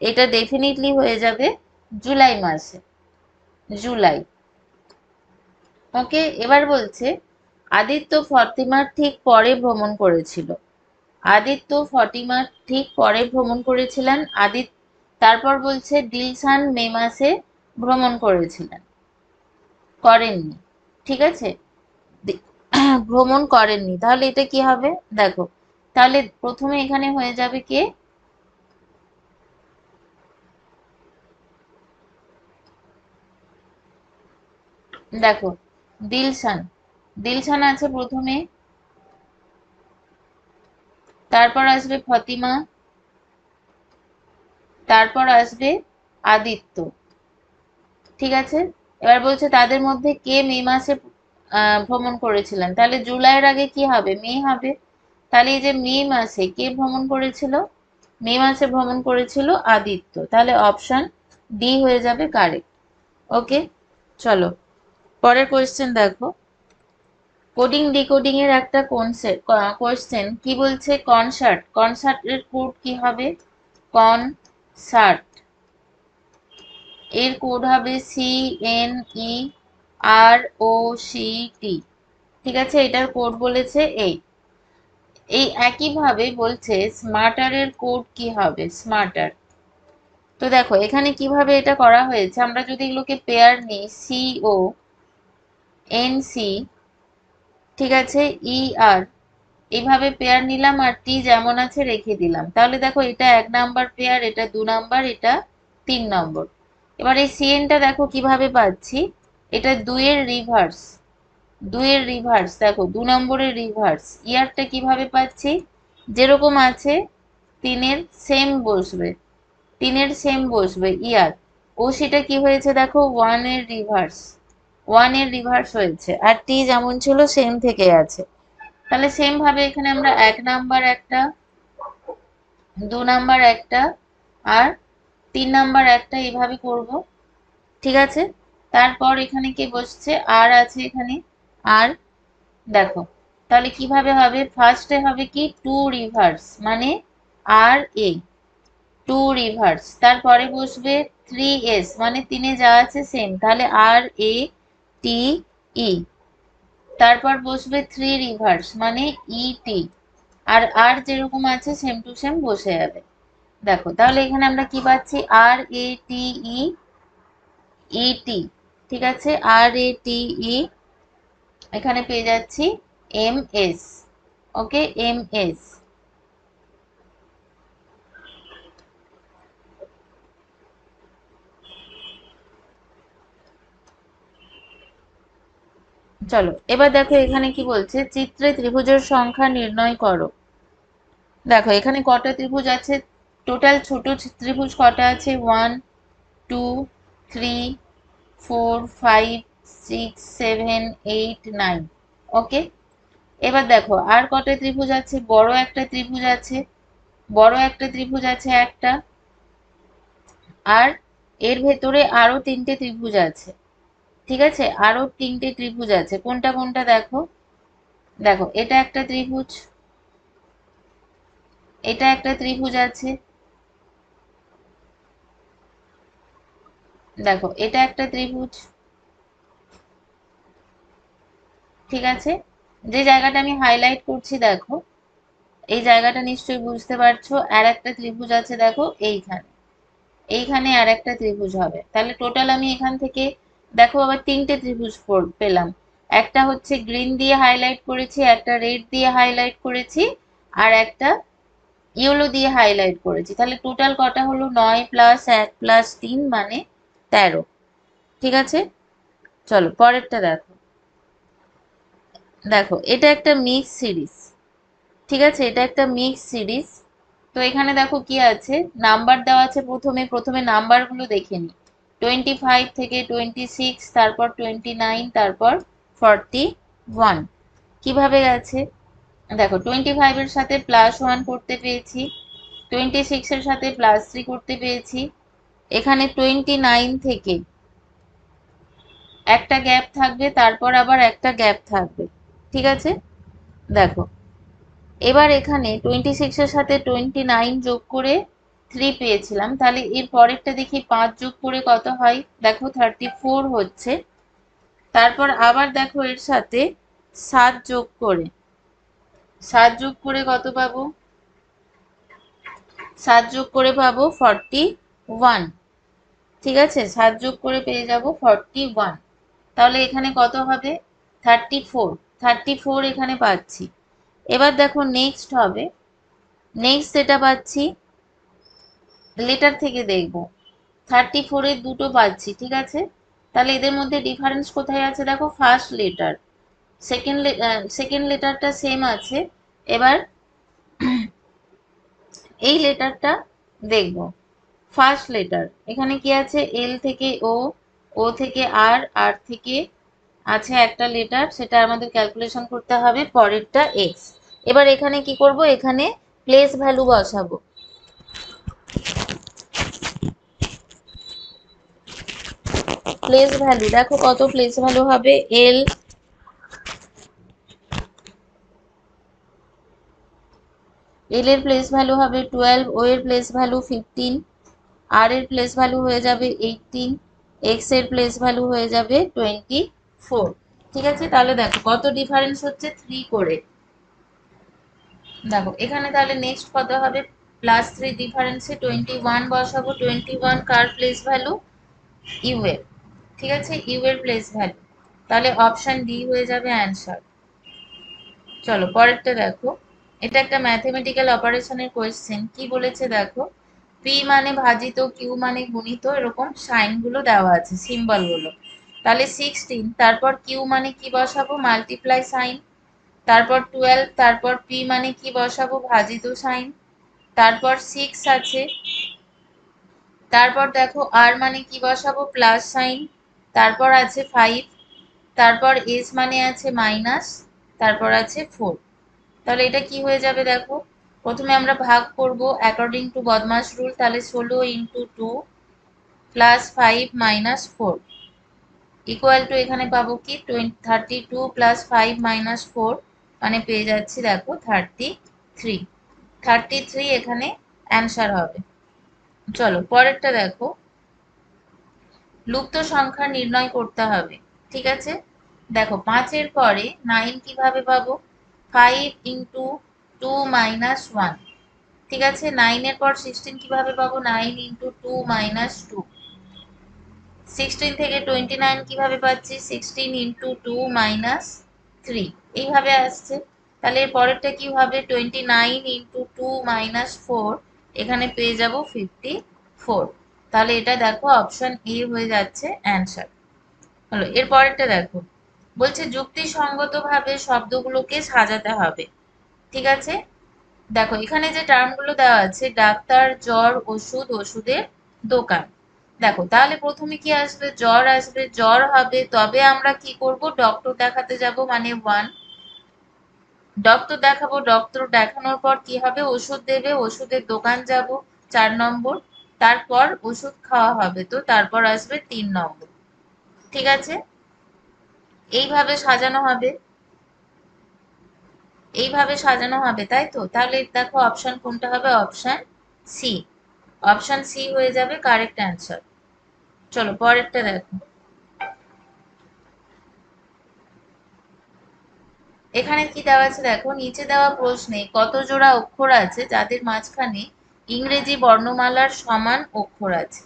S3: এটা ডেফিনেটলি হয়ে যাবে জুলাই মাসে, জুলাই। ওকে, এবার বলছে আদিত্য ফতিমার ঠিক পরে ভ্রমণ করেছিল। আদিত্য ফতিমার ঠিক পরে ভ্রমণ করেছিলেন। তারপর বলছে দিলশান মে মাসে ভ্রমণ করেছিলেন, করেননি। ঠিক আছে, ভ্রমণ করেননি, তাহলে এটা কি হবে দেখো। তাহলে প্রথমে এখানে হয়ে যাবে কে? দেখো দিলশান, দিলশান আছে প্রথমে, তারপর আসবে ফতিমা, তারপর আসবে আদিত্য। ঠিক আছে, এবার বলছে তাদের মধ্যে কে মে মাসে ভ্রমণ করেছিলেন, তাহলে জুলাইয়ের আগে কি হবে? মে হবে। তাহলে এই যে মে মাসে কে ভ্রমণ করেছিল? মে মাসে ভ্রমণ করেছিল আদিত্য, তাহলে অপশন ডি হয়ে যাবে কারেক্ট। ওকে, চলো পরের কোয়েশ্চেন দেখো। কোডিং ডিকোডিং এর একটা কোয়েশ্চেন কি বলছে? কনসার্ট, কনসার্টের কোড কি হবে? কনসার্ট এর কোড হবে CNEROCT। ঠিক আছে, এটার কোড বলেছে এই একইভাবে বলছে স্মার্টারের কোড কি হবে? স্মার্টার। তো দেখো এখানে কিভাবে এটা করা হয়েছে, আমরা যদি এগুলোকে পেয়ার নিই, CONC, ঠিক আছে, ER, এইভাবে পেয়ার নিলাম, আর টি যেমন আছে রেখে দিলাম। তাহলে দেখো এটা 1 নাম্বার পেয়ার, এটা 2 নাম্বার, এটা 3 নম্বর। এবার এই সিএনটা দেখো কিভাবে পাচ্ছি, এটা 2-এর রিভার্স, 2-এর রিভার্স, দেখো 2 নম্বরের রিভার্স। ইয়ারটা কিভাবে পাচ্ছি? যেরকম আছে 3-এর সেম বসবে, 3-এর সেম বসবে ইয়ার। ও সেটা কি হয়েছে দেখো 1-এর রিভার্স, 1-এর রিভার্স হয়েছে, আর টি যেমন ছিল সেম থেকে আছে। তাহলে সেম ভাবে এখানে আমরা 1 নাম্বার একটা, 2 নাম্বার একটা, আর 3 নাম্বার একটা এইভাবে করব। ঠিক আছে, তারপর এখানে কে বসছে? আর আছে এখানে, আর দেখো তাহলে কিভাবে হবে? ফার্স্টে হবে কি 2 রিভার্স, মানে RA, 2 রিভার্স, তারপরে বসবে 3S, মানে 3-এ যা আছে সেম, তাহলে RATE, তারপর বসবে 3 রিভার্স, মানে ET, আর যেরকম আছে সেম টু সেম বসে যাবে। দেখো তাহলে এখানে আমরা কি পাচ্ছি? RATEET, ঠিক আছে, RATE, এখানে পেয়ে যাচ্ছি MS। ওকে, MS। চলো এবার দেখো এখানে কি বলছে, চিত্রে ত্রিভুজের সংখ্যা নির্ণয় করো। দেখো এখানে কটা ত্রিভুজ আছে? টোটাল ছোট ত্রিভুজ কটা আছে? 1 2 3 4 5 6 7 8 9। ওকে, এবার দেখো আর কটা ত্রিভুজ আছে? বড় একটা ত্রিভুজ আছে, বড় একটা ত্রিভুজ আছে একটা, আর এর ভেতরে আরো 3টে ত্রিভুজ আছে। ঠিক আছে, আরো 3টে ত্রিভুজ আছে, কোনটা কোনটা দেখো। দেখো এটা একটা ত্রিভুজ, এটা একটা ত্রিভুজ আছে, দেখো এটা একটা ত্রিভুজ। ঠিক আছে, যে জায়গাটা আমি হাইলাইট করছি দেখো, এই জায়গাটা নিশ্চয়ই বুঝতে পারছো। আর একটা ত্রিভুজ আছে দেখো এইখানে, এইখানে আর একটা ত্রিভুজ হবে। তাহলে টোটাল আমি এখান থেকে দেখো আবার 3টে ত্রিভুজ পেলাম। একটা হচ্ছে গ্রিন দিয়ে হাইলাইট করেছি, একটা রেড দিয়ে হাইলাইট করেছি, আর একটা ইয়েলো দিয়ে হাইলাইট করেছি। তাহলে টোটাল কটা হলো? 9 + 1 + 3 মানে 13। ঠিক আছে, চলো পরেরটা দেখো। দেখো এটা একটা মিক্স সিরিজ, ঠিক আছে, এটা একটা মিক্স সিরিজ। তো এখানে দেখো কি আছে, নাম্বার দেওয়া আছে। প্রথমে নাম্বারগুলো দেখে নি। 25 থেকে 26, তারপর 29, তারপর 41। কিভাবে গেছে দেখো, 25-এর সাথে +1 করতে পেরেছি, 26 এর সাথে +3 করতে পেরেছি। এখানে 29 থেকে একটা গ্যাপ থাকবে, তারপর আবার একটা গ্যাপ থাকবে, ঠিক আছে। দেখো এবার এখানে 26 এর সাথে 29 যোগ করে 3 পেয়েছিলাম, তাহলে এর পরেরটা দেখি 5 যোগ করে কত হয়, দেখো 34 হচ্ছে। তারপর আবার দেখো এর সাথে 7 যোগ করে, 7 যোগ করে কত পাবো, 7 যোগ করে পাবো 41, ঠিক আছে। 7 যোগ করে পেয়ে যাব 41, তাহলে এখানে কত হবে 34, 34 এখানে পাচ্ছি। এবার দেখো নেক্সট হবে, নেক্সট যেটা পাচ্ছি লেটার থেকে দেখবো 34 এর দুটো পাচ্ছি, ঠিক আছে। তাহলে এদের মধ্যে ডিফারেন্স কোথায় আছে দেখো, ফার্স্ট লেটার, সেকেন্ড লেটারটা সেম আছে। এবার এই লেটারটা দেখবো, ফার্স্ট লেটার এখানে কি আছে, এল থেকে ও, ও থেকে আর, আর থেকে আছে একটা লেটার, সেটা আমাদের ক্যালকুলেশন করতে হবে, পরেরটা এক্স। এবার এখানে কি করব, এখানে প্লেস ভ্যালু বসাবো। প্লেস ভ্যালু দেখো কত প্লেস ভ্যালু হবে, এল এর প্লেস ভ্যালু হবে 12, ও এর প্লেস ভ্যালু 15, আর এর প্লেস ভ্যালু হয়ে যাবে 18, এক্স এর প্লেস ভ্যালু হয়ে যাবে 24, ঠিক আছে। তাহলে দেখো কত ডিফারেন্স হচ্ছে 3 করে। দেখো এখানে তাহলে নেক্সট কত হবে, +3 ডিফারেন্সে 21 বসাবো, 21 কার প্লেস ভ্যালু, ইউ এর, ঠিক আছে, ইউ এর প্লেস ভ্যালু, তাহলে অপশন ডি হয়ে যাবে অ্যান্সার। চলো পরেরটা দেখো, এটা একটা ম্যাথমেটিক্যাল অপারেশনের কোয়েশ্চেন। কি বলেছে দেখো, পি মানে ভাজিত, কিউ মানে গুণিত, এরকম সাইন গুলো দেওয়া আছে, সিম্বল গুলো। তাহলে 16, তারপর কিউ মানে কি বসাবো, মাল্টিপ্লাই সাইন, তারপর 12, তারপর পি মানে কি বসাবো, ভাজিত সাইন, তারপর 6 আছে, তারপর দেখো আর মানে কি বসাবো, প্লাস সাইন, তারপর আছে 5, তারপর এস মানে আছে মাইনাস, তারপর আছে 4। তাহলে এটা কি হয়ে যাবে দেখো, প্রথমে আমরা ভাগ করব অ্যাকর্ডিং টু বদমাস রুল, তাহলে 16 into 2 plus 5 minus 4 equal to এখানে পাবো কি 32 প্লাস 5 মাইনাস 4, মানে পেয়ে যাচ্ছি দেখো 33, 33 এখানে অ্যান্সার হবে। চলো পরেরটা দেখো, লুপ্ত সংখ্যা নির্ণয় করতে হবে, ঠিক আছে। দেখো 5 এর পরে 9 কিভাবে পাবো, 5 ইন্টু 2 মাইনাস 1, ঠিক আছে। 9 এর পর 16 কিভাবে পাবো, 9 ইন্টু 2 মাইনাস 2, 16 থেকে 29 কিভাবে পাচ্ছি, 16 ইন্টু 2 মাইনাস 3, এইভাবে আসছে। তাহলে এর পরেরটা কি হবে, 29 ইন্টু 2 মাইনাস 4, এখানে পেয়ে যাব 54। তাহলে এটা দেখো অপশন এ হয়ে যাচ্ছে অ্যান্সার। হলো এর পরেরটা দেখো, বলছে যুক্তিসঙ্গতভাবে শব্দগুলোকে সাজাতে হবে, ঠিক আছে। দেখো এখানে যে টার্মগুলো দেওয়া আছে, ডাক্তার, জ্বর, ওষুধ, ওষুধের দোকান। দেখো তাহলে প্রথমে কি আসবে, জ্বর আসবে, জ্বর হবে, তবে আমরা কি করব, ডক্টর দেখাতে যাব, মানে 1, ডক্টর দেখাবো, ডক্টর দেখানোর পর কি হবে, ওষুধ দেবে, ওষুধের দোকান যাব 4 নম্বর, তারপর ওষুধ খাওয়া হবে, তো তারপর আসবে 3 নম্বর, ঠিক আছে। এইভাবে সাজানো হবে, এইভাবে সাজানো হবে, তাই তো। তাহলে দেখো অপশন কোনটা হবে, অপশন সি, অপশন সি হয়ে যাবে কারেক্ট অ্যান্সার। চলো পরেরটা দেখো, এখানে কি দেওয়া আছে দেখো, নিচে দেওয়া প্রশ্নে কত জোড়া অক্ষর আছে যাদের মাঝখানে ইংরেজি বর্ণমালার সমান অক্ষর আছে।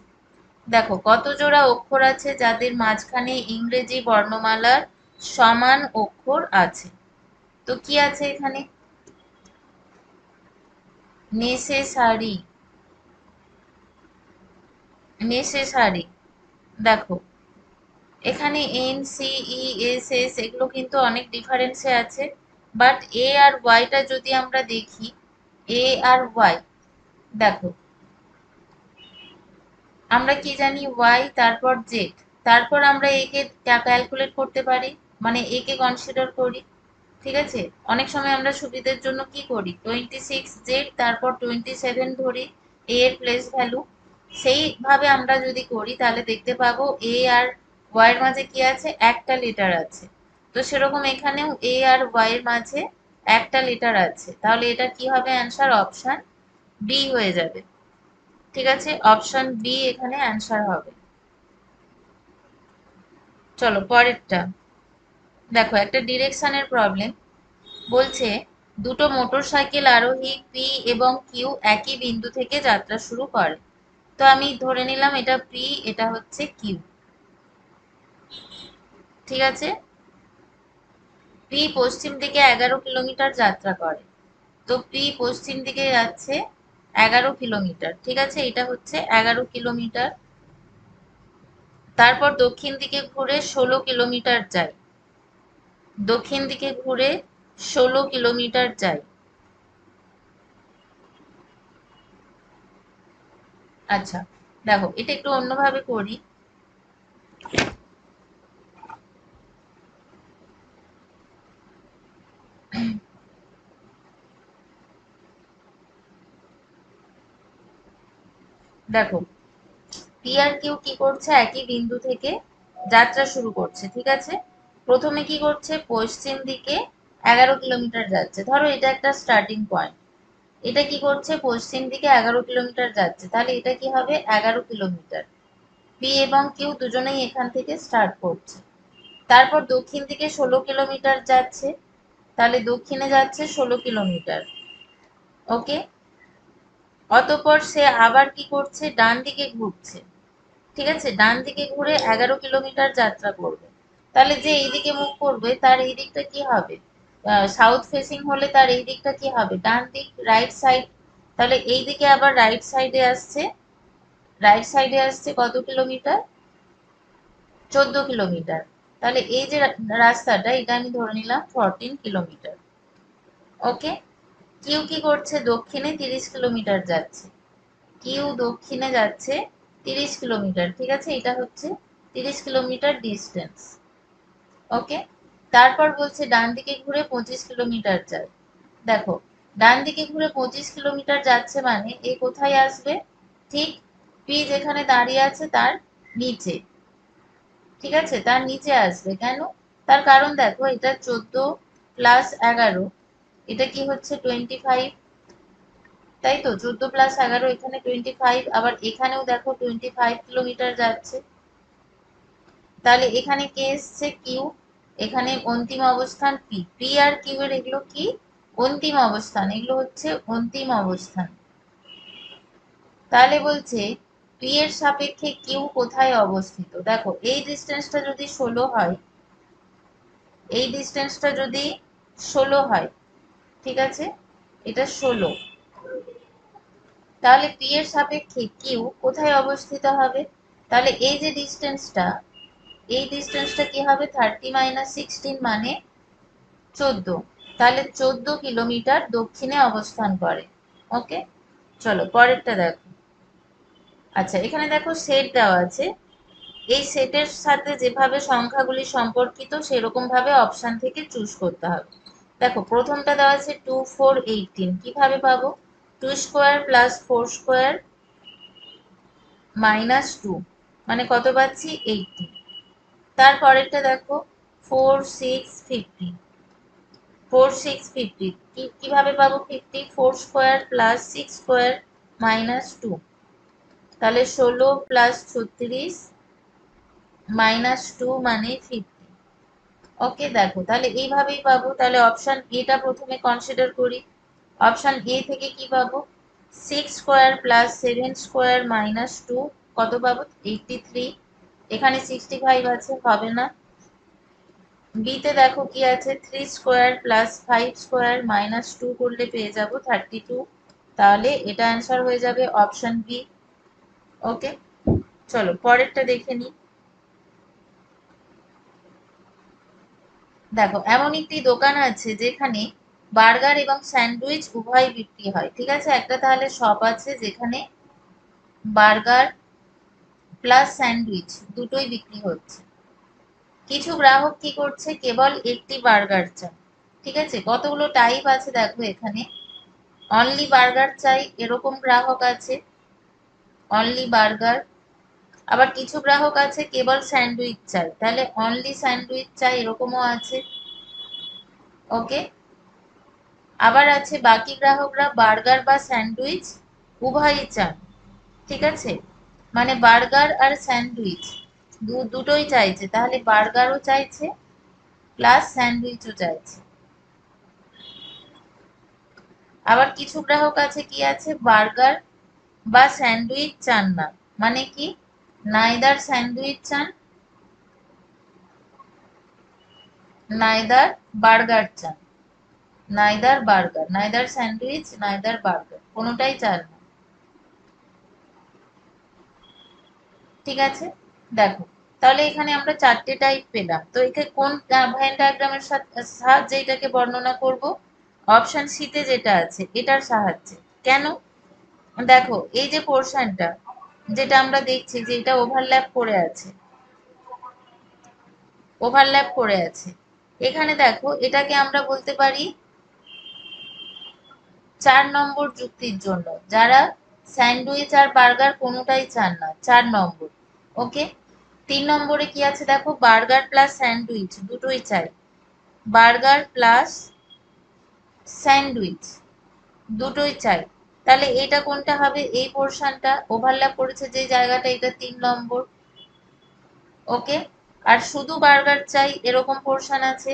S3: দেখো কত জোড়া অক্ষর আছে যাদের মাঝখানে ইংরেজি বর্ণমালার সমান অক্ষর আছে, তো কি আছে এখানে, নেসেসারি, নেসেসারি, দেখো এখানে N C E S S এগুলো কিন্তু অনেক ডিফারেন্সে আছে, বাট এ আর ওয়াইটা যদি আমরা দেখি, এ আর ওয়াই, দেখো আমরা কি জানি, ওয়াই তারপর জেড, তারপর আমরা এ কে ক্যালকুলেট করতে পারি, মানে এ কে কনসিডার করি, ঠিক আছে, অনেক সময় আমরা সুবিধার জন্য কি করি, 26z তারপর 27 ধরি a এর প্লেস ভ্যালু। সেইভাবে আমরা যদি করি তাহলে দেখতে পাবো a আর y এর মাঝে কি আছে, একটা লেটার আছে। তো সেরকম এখানেও a আর y এর মাঝে একটা লেটার আছে, তাহলে এটা কি হবে অ্যান্সার, অপশন বি হয়ে যাবে। ঠিক আছে, অপশন বি এখানে অ্যান্সার হবে। চলো পরেরটা দেখো, একটা ডিরেকশনের প্রবলেম। বলছে দুটো মোটরসাইকেল আরোহী পি এবং কিউ একই বিন্দু থেকে যাত্রা শুরু করে। তো আমি ধরে নিলাম এটা পি, এটা হচ্ছে কিউ। ঠিক আছে, পি পশ্চিম দিকে 11 কিলোমিটার যাত্রা করে। তো পি পশ্চিম দিকে যাচ্ছে 11 কিলোমিটার। ঠিক আছে, এটা হচ্ছে 11 কিলোমিটার। তারপর দক্ষিণ দিকে ঘুরে 16 কিলোমিটার যায়। দক্ষিণ দিকে ঘুরে 16 কিলোমিটার যায়। আচ্ছা, দেখো এটা একটু অন্যভাবে করি। দেখো পি আর কিউ কি করছে, একই বিন্দু থেকে যাত্রা শুরু করছে। ঠিক আছে, প্রথমে কি করছে, পশ্চিম দিকে 11 কিলোমিটার যাচ্ছে। ধরো এটা একটা স্টার্টিং পয়েন্ট, এটা কি করছে, পশ্চিম দিকে 11 কিলোমিটার যাচ্ছে, তাহলে এটা কি হবে, 11 কিলোমিটার। পি এবং কিউ দুজনেই এখান থেকে স্টার্ট করছে। তারপর দক্ষিণ দিকে 16 কিলোমিটার যাচ্ছে, তাহলে দক্ষিণে যাচ্ছে 16 কিলোমিটার। ওকে, অতঃপর সে আবার কি করছে, ডান দিকে ঘুরছে। ঠিক আছে, ডান দিকে ঘুরে 11 কিলোমিটার যাত্রা করবে। তাহলে যে এই দিকে মুখ করবে তার এই দিকটা কি হবে, সাউথ ফেসিং হলে তার এই দিকটা কি হবে, ডান দিক, রাইট সাইড। তাহলে এই দিকে আবার রাইট সাইডে আসছে, রাইট সাইডে আসছে কত কিলোমিটার, 14 কিলোমিটার। তাহলে এই যে রাস্তাটা, এটা আমি ধরে নিলাম 14 কিলোমিটার। ওকে, কিউ কি করছে, দক্ষিণে 30 কিলোমিটার যাচ্ছে। কিউ দক্ষিণে যাচ্ছে 30 কিলোমিটার। ঠিক আছে, এটা হচ্ছে 30 কিলোমিটার ডিস্টেন্স। ওকে, তারপর বলছে ডান দিকে ঘুরে 25 কিলোমিটার যায়। দেখো ডান দিকে ঘুরে 25 কিলোমিটার যাচ্ছে মানে এ কোথায় আসবে, ঠিক পি যেখানে দাঁড়িয়ে আছে তার নিচে। ঠিক আছে, তার নিচে আসবে। কেন, তার কারণ দেখো এটা 14 + 11, এটা কি হচ্ছে 25। তাই তো, 14 + 11 এখানে 25, আবার এখানেও দেখো 25 কিলোমিটার যাচ্ছে। তাহলে এখানে কে এসছে, কিউ। এখানে অন্তিম অবস্থান পি, পি আর কিউ এর এগুলো কি, অন্তিম অবস্থান, এগুলো হচ্ছে অন্তিম অবস্থান। তাহলে বলছে পি এর সাপেক্ষে কিউ কোথায় অবস্থিত। দেখো এই ডিস্টেন্সটা যদি 16 হয়, এই ডিস্টেন্সটা যদি 16 হয়, ঠিক আছে, এটা 16, তাহলে পি এর সাপেক্ষে কিউ কোথায় অবস্থিত হবে। তাহলে এই যে ডিস্টেন্সটা, এই ডিস্টেন্সটা কি হবে, 30 - 16 মানে 14। তাহলে 14 কিলোমিটার দক্ষিণে অবস্থান করে। ওকে, চলো পরেরটা দেখো। আচ্ছা, এখানে দেখো সেট দেওয়া আছে, এই সেটের সাথে যেভাবে সংখ্যাগুলি সম্পর্কিত সেরকম ভাবে অপশন থেকে চুজ করতে হবে। দেখো প্রথমটা দেওয়া আছে 2 4 18, কিভাবে পাবো, 2² + 4² -2 মানে কত পাচ্ছি, 80। তারপরেরটা দেখো 4 6 50, 4 6 50 কিভাবে পাবো, 50, 4² + 6² -2, তাহলে 16 + 36 -2 মানে 50। ওকে, দেখো তাহলে এইভাবেই পাবো। তাহলে অপশন এটা প্রথমে কনসিডার করি। অপশন এ থেকে কি পাবো, 6² + 7² -2 কত পাবো, 83। এখানে 65 আছে, হবে না। বি তে দেখো কি আছে, 3² + 5² -2 করলে পেয়ে যাবো 32। তাহলে এটা অ্যান্সার হয়ে যাবে অপশন বি। ওকে, চলো পরেরটা দেখে নিই। দেখো এমন একটি দোকান আছে যেখানে বার্গার এবং স্যান্ডউইচ উভয় বিক্রি হয়। ঠিক আছে, একটা তাহলে শপ আছে যেখানে বার্গার প্লাস স্যান্ডউইচ দুটোই বিক্রি হচ্ছে। কিছু গ্রাহক কি করছে, কেবল একটি বার্গার চান। ঠিক আছে, কতগুলো টাইপ আছে দেখো এখানে। অনলি বার্গার চাই এরকম গ্রাহক আছে, অনলি বার্গার। আবার কিছু গ্রাহক আছে কেবল স্যান্ডউইচ চাই, তাহলে অনলি স্যান্ডউইচ চাই এরকমও আছে। ওকে। আবার আছে বাকি গ্রাহকরা বার্গার বা স্যান্ডউইচ উভয়ই চান। ঠিক আছে, মানে বার্গার আর স্যান্ডউইচ দুটোই চাইছে, তাহলে বার্গারও চাইছে প্লাস স্যান্ডউইচও চাইছে। আবার কিছু গ্রাহক আছে কি আছে, বার্গার বা স্যান্ডউইচ চান না, মানে কি নাইদার স্যান্ডউইচ চান নাইদার বার্গার চান, neither burger, neither sandwich neither burger, কোনোটাই চান না। ঠিক আছে, দেখো তাহলে এখানে আমরা চারটে টাইপ পেলাম। তো একে কোন ভেন ডায়াগ্রামের সাহায্যে এটাকে বর্ণনা করব? অপশন সিতে যেটা আছে এটার সাহায্যে। কেন? দেখো এই যে পোর্শনটা যেটা আমরা দেখছি যে এটা ওভারল্যাপ করে আছে, ওভারল্যাপ করে আছে। এখানে দেখো এটাকে আমরা বলতে পারি 4 নম্বর যুক্তির জন্য, যারা স্যান্ডউইচ আর বার্গার কোনোটাই চান না, 4 নম্বর। ওকে। 3 নম্বরে কি আছে দেখো, বার্গার প্লাস স্যান্ডউইচ দুটোই চাই, বার্গার প্লাস স্যান্ডউইচ দুটোই চাই। তাহলে এটা কোনটা হবে? এই পোর্শনটা ওভারল্যাপ করেছে যে জায়গাটা, এটা 3 নম্বর। ওকে। আর শুধু বার্গার চাই এরকম পোর্শন আছে,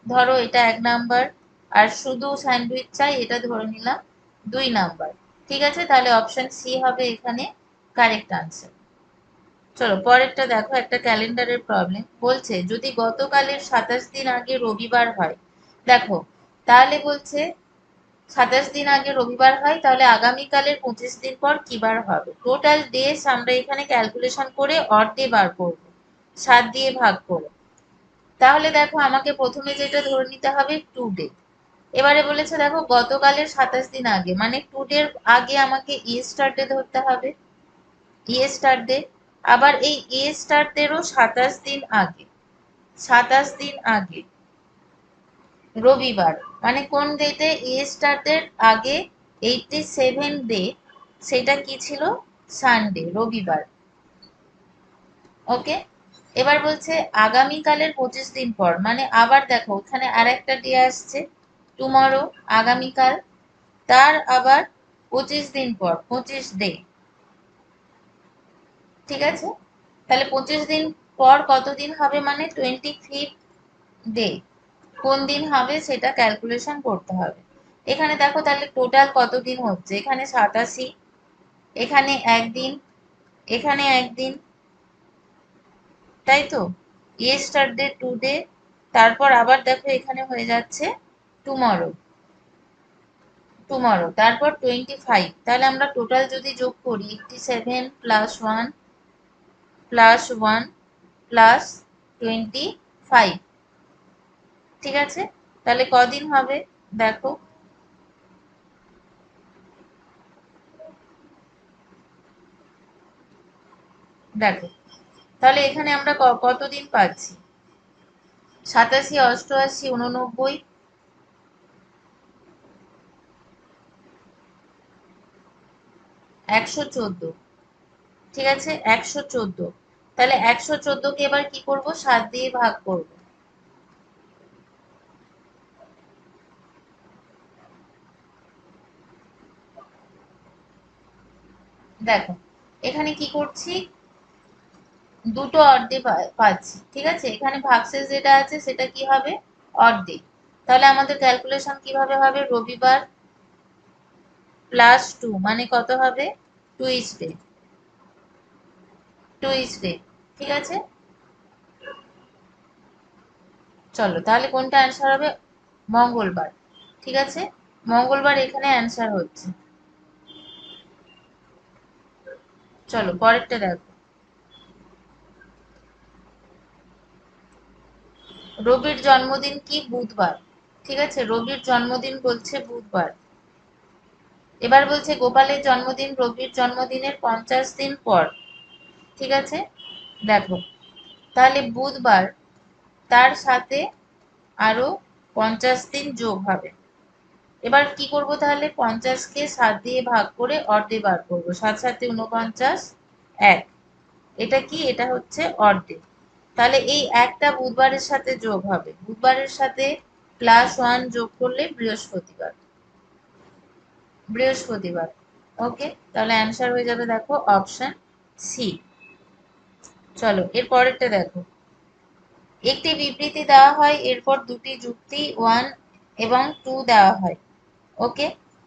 S3: ধরো এটা 1 নম্বর। আর শুধু স্যান্ডউইচ চাই এটা ধরে নিলাম 2 নম্বর। ঠিক আছে, তাহলে অপশন সি হবে এখানে কারেক্ট আনসার। চলো পরেরটা দেখো, একটা ক্যালেন্ডারের প্রবলেম বলছে যদি গতকালের 27 দিন আগে রবিবার হয়, দেখো তাহলে বলছে 27 দিন আগে রবিবার হয়, তাহলে আগামীকালের 25 দিন পর কি বার হবে? টোটাল ডেজ আমরা এখানে ক্যালকুলেশন করে অড ডে বার করবো, 7 দিয়ে ভাগ করে। তাহলে দেখো আমাকে প্রথমে যেটা ধরে নিতে হবে টুডে। এবারে বলেছে দেখো গতকালের 27 দিন আগে, মানে টুডের আগে আমাকে ইয়েস্টারডে ধরতে হবে, ইয়েস্টারডে। আবার এই ইয়েস্টারডেরও 27 দিন আগে, 27 দিন আগে রবিবার, মানে কোন ডেতে? ইয়েস্টারডের আগে 87 ডে, সেটা কি ছিল? সানডে, রবিবার। ওকে। এবার বলছে আগামীকালের 25 দিন পর, মানে আবার দেখো ওখানে আর একটা ডে আসছে টুমরো, আগামীকাল, তার আবার 25 দিন পর 25 ডে। ঠিক আছে, তাহলে 25 দিন পর কতদিন হবে? মানে 25 ডে কোন দিন হবে সেটা ক্যালকুলেশন করতে হবে। এখানে দেখো তাহলে টোটাল কতদিন হচ্ছে, এখানে 87, এখানে একদিন, এখানে একদিন, তাই তো? ইয়েস্টারডে টুডে, তারপর আবার দেখো এখানে হয়ে যাচ্ছে টুমরো, টুমরো, তারপর 25। তাহলে আমরা টোটাল যদি যোগ করি 87 +1 +25, ঠিক আছে, তাহলে কদিন হবে দেখো। দেখো তাহলে এখানে আমরা কতদিন পাচ্ছি? 87, 88, 89, 114। ঠিক আছে, 114। তাহলে 114কে এবার কি করব? 7 দিয়ে ভাগ করব। দেখো এখানে কি করছি, দুটো অর্ধে পাচ্ছি। ঠিক আছে, এখানে ভাগশেষ যেটা আছে সেটা কি হবে? অর্ধেক। তাহলে আমাদের ক্যালকুলেশন কিভাবে হবে? রবিবার +2 মানে কত হবে? Tuesday, Tuesday. ঠিক আছে, চলো তাহলে কোনটা অ্যান্সার হবে? মঙ্গলবার। ঠিক আছে, মঙ্গলবার এখানে অ্যান্সার হচ্ছে। চলো পরেরটা দেখো, রবির জন্মদিন কি? বুধবার। ঠিক আছে, রবির জন্মদিন বলছে বুধবার। এবার বলছে গোপালের জন্মদিন রবির জন্মদিনের 50 দিন পর। ঠিক আছে, দেখো তাহলে বুধবার, তার সাথে আরো 50 দিন যোগ হবে। এবার কি করব তাহলে, 50কে 7 দিয়ে ভাগ করে অর্ধে বার করব। 7 7 49, 1। এটা কি, এটা হচ্ছে অর্ধে। তাহলে এই একটা বুধবারের সাথে যোগ হবে, বুধবারের সাথে +1 যোগ করলে বৃহস্পতিবার। বৃহস্পতিবার। ওকে, তাহলে অ্যান্সার হয়ে যাবে দেখো অপশন সি। চলো এর পরেরটা দেখো। একটি বিবৃতি দেওয়া হয়, এরপর দুটি যুক্তি 1 এবং 2 দেওয়া হয়। ওকে,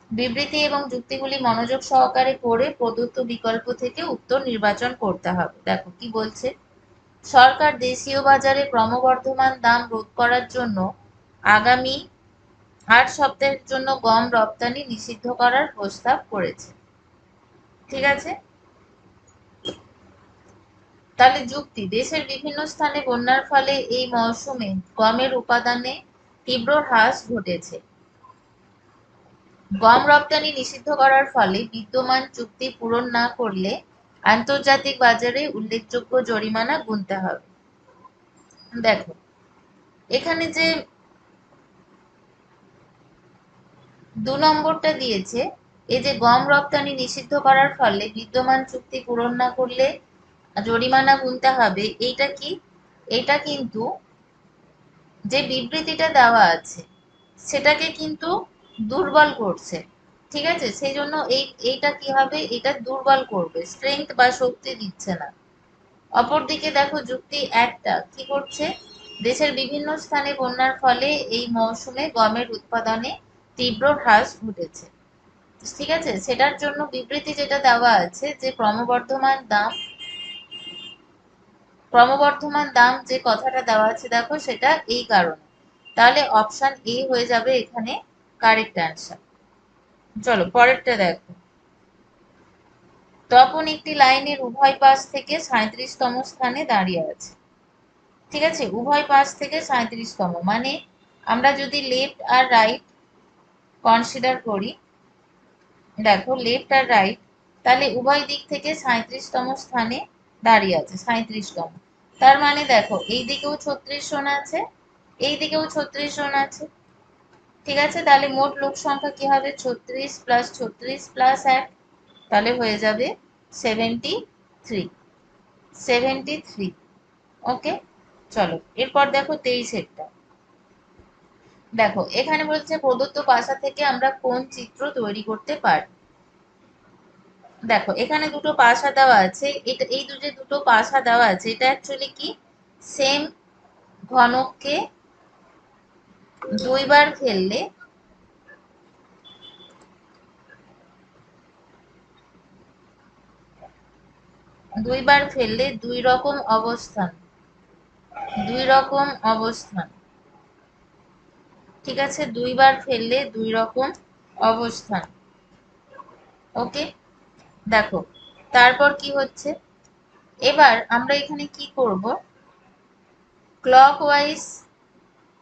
S3: বিবৃতি এবং যুক্তিগুলি মনোযোগ সহকারে পড়ে প্রদত্ত বিকল্প থেকে উত্তর নির্বাচন করতে হবে। দেখো কি বলছে, সরকার দেশীয় বাজারে ক্রমবর্ধমান দাম রোধ করার জন্য আগামী 8 সপ্তাহের জন্য গম রপ্তানি নিষিদ্ধ করার প্রস্তাব করেছে। ঠিক আছে, তাহলে যুক্তি, দেশের বিভিন্ন স্থানে বন্যার ফলে এই মৌসুমে গমের উপাদানে তীব্র হ্রাস ঘটেছে। গম রপ্তানি নিষিদ্ধ করার ফলে বিদ্যমান চুক্তি পূরণ না করলে আন্তর্জাতিক বাজারে উল্লেখযোগ্য জরিমানা গুনতে হবে। দেখো এখানে যে 2 নম্বরটা দিয়েছে, এই যে গম রপ্তানি নিষিদ্ধ করার ফলে বিদ্যমান চুক্তি পূরণ না করলে জরিমানা গুনতে হবে, এইটা কি, এটা কিন্তু যে বিবৃতিটা দেওয়া আছে সেটাকে কিন্তু দুর্বল করছে। ঠিক আছে, সেই জন্য এইটা কি হবে, এটা দুর্বল করবে, স্ট্রেংথ বা শক্তি দিচ্ছে না। অপরদিকে দেখো যুক্তি একটা কি করছে, দেশের বিভিন্ন স্থানে বন্যার ফলে এই মৌসুমে গমের উৎপাদনে তীব্র হ্রাস ঘটেছে। ঠিক আছে, সেটার জন্য বিবৃতি যেটা দেওয়া আছে যে ক্রমবর্ধমান দাম যে কথাটা দেওয়া আছে দেখো সেটা এই কারণে। তাহলে অপশন এ হয়ে যাবে এখানে কারেক্ট অ্যান্সার। চলো পরেরটা দেখো। তপন একটি লাইনের উভয় পাশ থেকে 37তম স্থানে দাঁড়িয়ে আছে। ঠিক আছে, উভয় পাশ থেকে 37তম মানে আমরা যদি লেফট আর রাইট কনসিডার করি, দেখো লেফট আর রাইট, তাহলে উভয় দিক থেকে 37তম স্থানে দাঁড়িয়ে আছে, 37তম। তার মানে দেখো এই দিকেও 36 জন আছে, এই দিকেও 36 জন আছে। ঠিক আছে, তাহলে মোট লোক সংখ্যা কি হবে, 36 প্লাস 36 প্লাস 1, তাহলে হয়ে যাবে 73। 73। ওকে, চলো এরপর দেখো 23-এরটা। দেখো এখানে বলছে প্রদত্ত ভাষা থেকে আমরা কোন চিত্র তৈরি করতে পারি। দেখো এখানে দুটো পাশা দেওয়া আছে, এটা এই দুটো পাশা দেওয়া আছে, এটা অ্যাকচুয়ালি কি, সেম ঘনককে দুইবার ফেললে দুই রকম অবস্থান, দুই রকম অবস্থান। ঠিক আছে, দুইবার ফেললে দুই রকম অবস্থান। ওকে, দেখো তারপর কি হচ্ছে, এবার আমরা এখানে কি করব,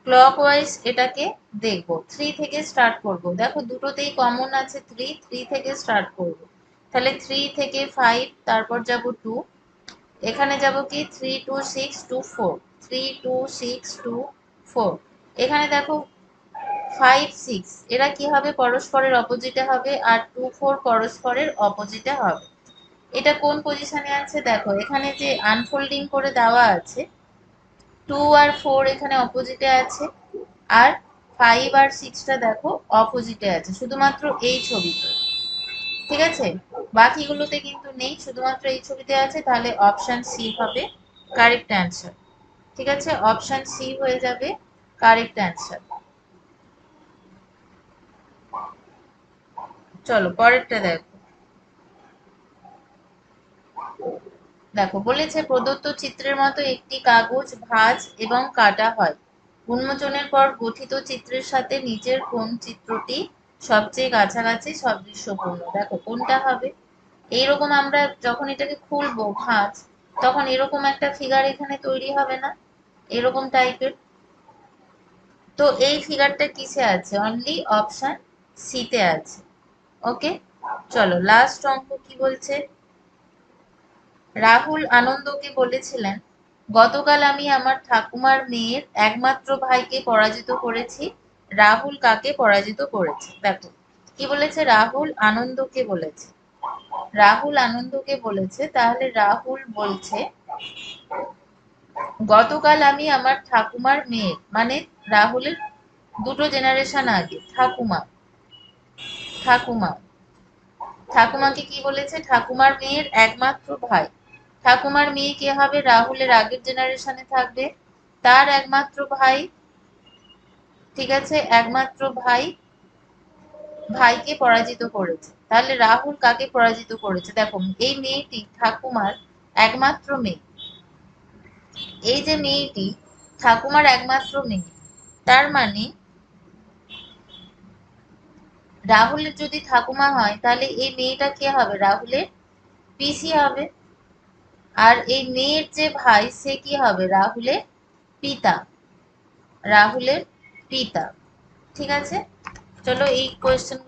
S3: ক্লকওয়াইজ এটাকে দেখব, 3 থেকে স্টার্ট করব। দেখো দুটোতেই কমন আছে 3 থেকে স্টার্ট করব। তাহলে 3 থেকে 5, তারপর যাব 2, এখানে যাব কি 3 2 6 2 4, 3 2 6 2 4। এখানে দেখো 5 6 এরা কি হবে, পরস্পরের অপোজিটে হবে, আর 2 4 পরস্পরের অপোজিটে হবে। এটা কোন পজিশনে আছে, দেখো এখানে যে আনফোল্ডিং করে দেওয়া আছে, 2 আর 4 এখানে অপোজিটে আছে, আর 5 আর 6টা দেখো অপোজিটে আছে, শুধুমাত্র এই ছবিতে। ঠিক আছে, বাকিগুলোতে কিন্তু নেই, শুধুমাত্র এই ছবিতে আছে, তাহলে অপশন সি হবে কারেক্ট অ্যান্সার। ঠিক আছে, অপশন সি হয়ে যাবে কারেক্ট অ্যান্সার। চলো পরেরটা দেখো। দেখো বলেছে প্রদত্ত চিত্রের মতো একটি কাগজ ভাঁজ এবং কাটা হয়, উন্মোচনের পর গঠিত চিত্রের সাথে নিচের কোন চিত্রটি সবচেয়ে কাছাকাছি সাদৃশ্যপূর্ণ। দেখো কোনটা হবে, এইরকম আমরা যখন এটাকে খুলবো ভাঁজ, তখন এরকম একটা ফিগার এখানে তৈরি হবে না, এরকম টাইপের। তো এই ফিগারটা কিসে আছে, অনলি অপশন সি তে আছে। ওকে, চলো লাস্ট অঙ্ক কি বলছে, রাহুল আনন্দকে বলেছিলেন গতকাল আমি আমার ঠাকুমার মেয়ের একমাত্র ভাইকে পরাজিত করেছি। রাহুল কাকে পরাজিত করেছে? দেখো কি বলেছে, রাহুল আনন্দকে বলেছে। রাহুল আনন্দকে বলেছে, তাহলে রাহুল বলছে গতকাল আমি আমার ঠাকুমার মেয়ের, মানে রাহুলের দুটো জেনারেশন আগে ঠাকুমা, ঠাকুমা ঠাকুমাকে কি বলেছে? ঠাকুমার মেয়ের একমাত্র ভাই। ঠাকুমার মেয়ে কে হবে? রাহুলের আগের জেনারেশনে থাকবে, তার একমাত্র ভাই। ঠিক আছে, একমাত্র ভাই ভাইকে পরাজিত করেছে। তাহলে রাহুল কাকে পরাজিত করেছে? দেখো এই মেয়েটি ঠাকুমার একমাত্র মেয়ে, এই যে মেয়েটি ঠাকুমার একমাত্র মেয়ে, তার মানে রাহুলের যদি ঠাকুমা হয় তাহলে এই মেয়েটা কে হবে? রাহুলের পিসি হবে। আর এই মেয়ের যে ভাই সে কি হবে? রাহুলের পিতা, রাহুলের পিতা। ঠিক আছে, চলো এই কোয়েশ্চেন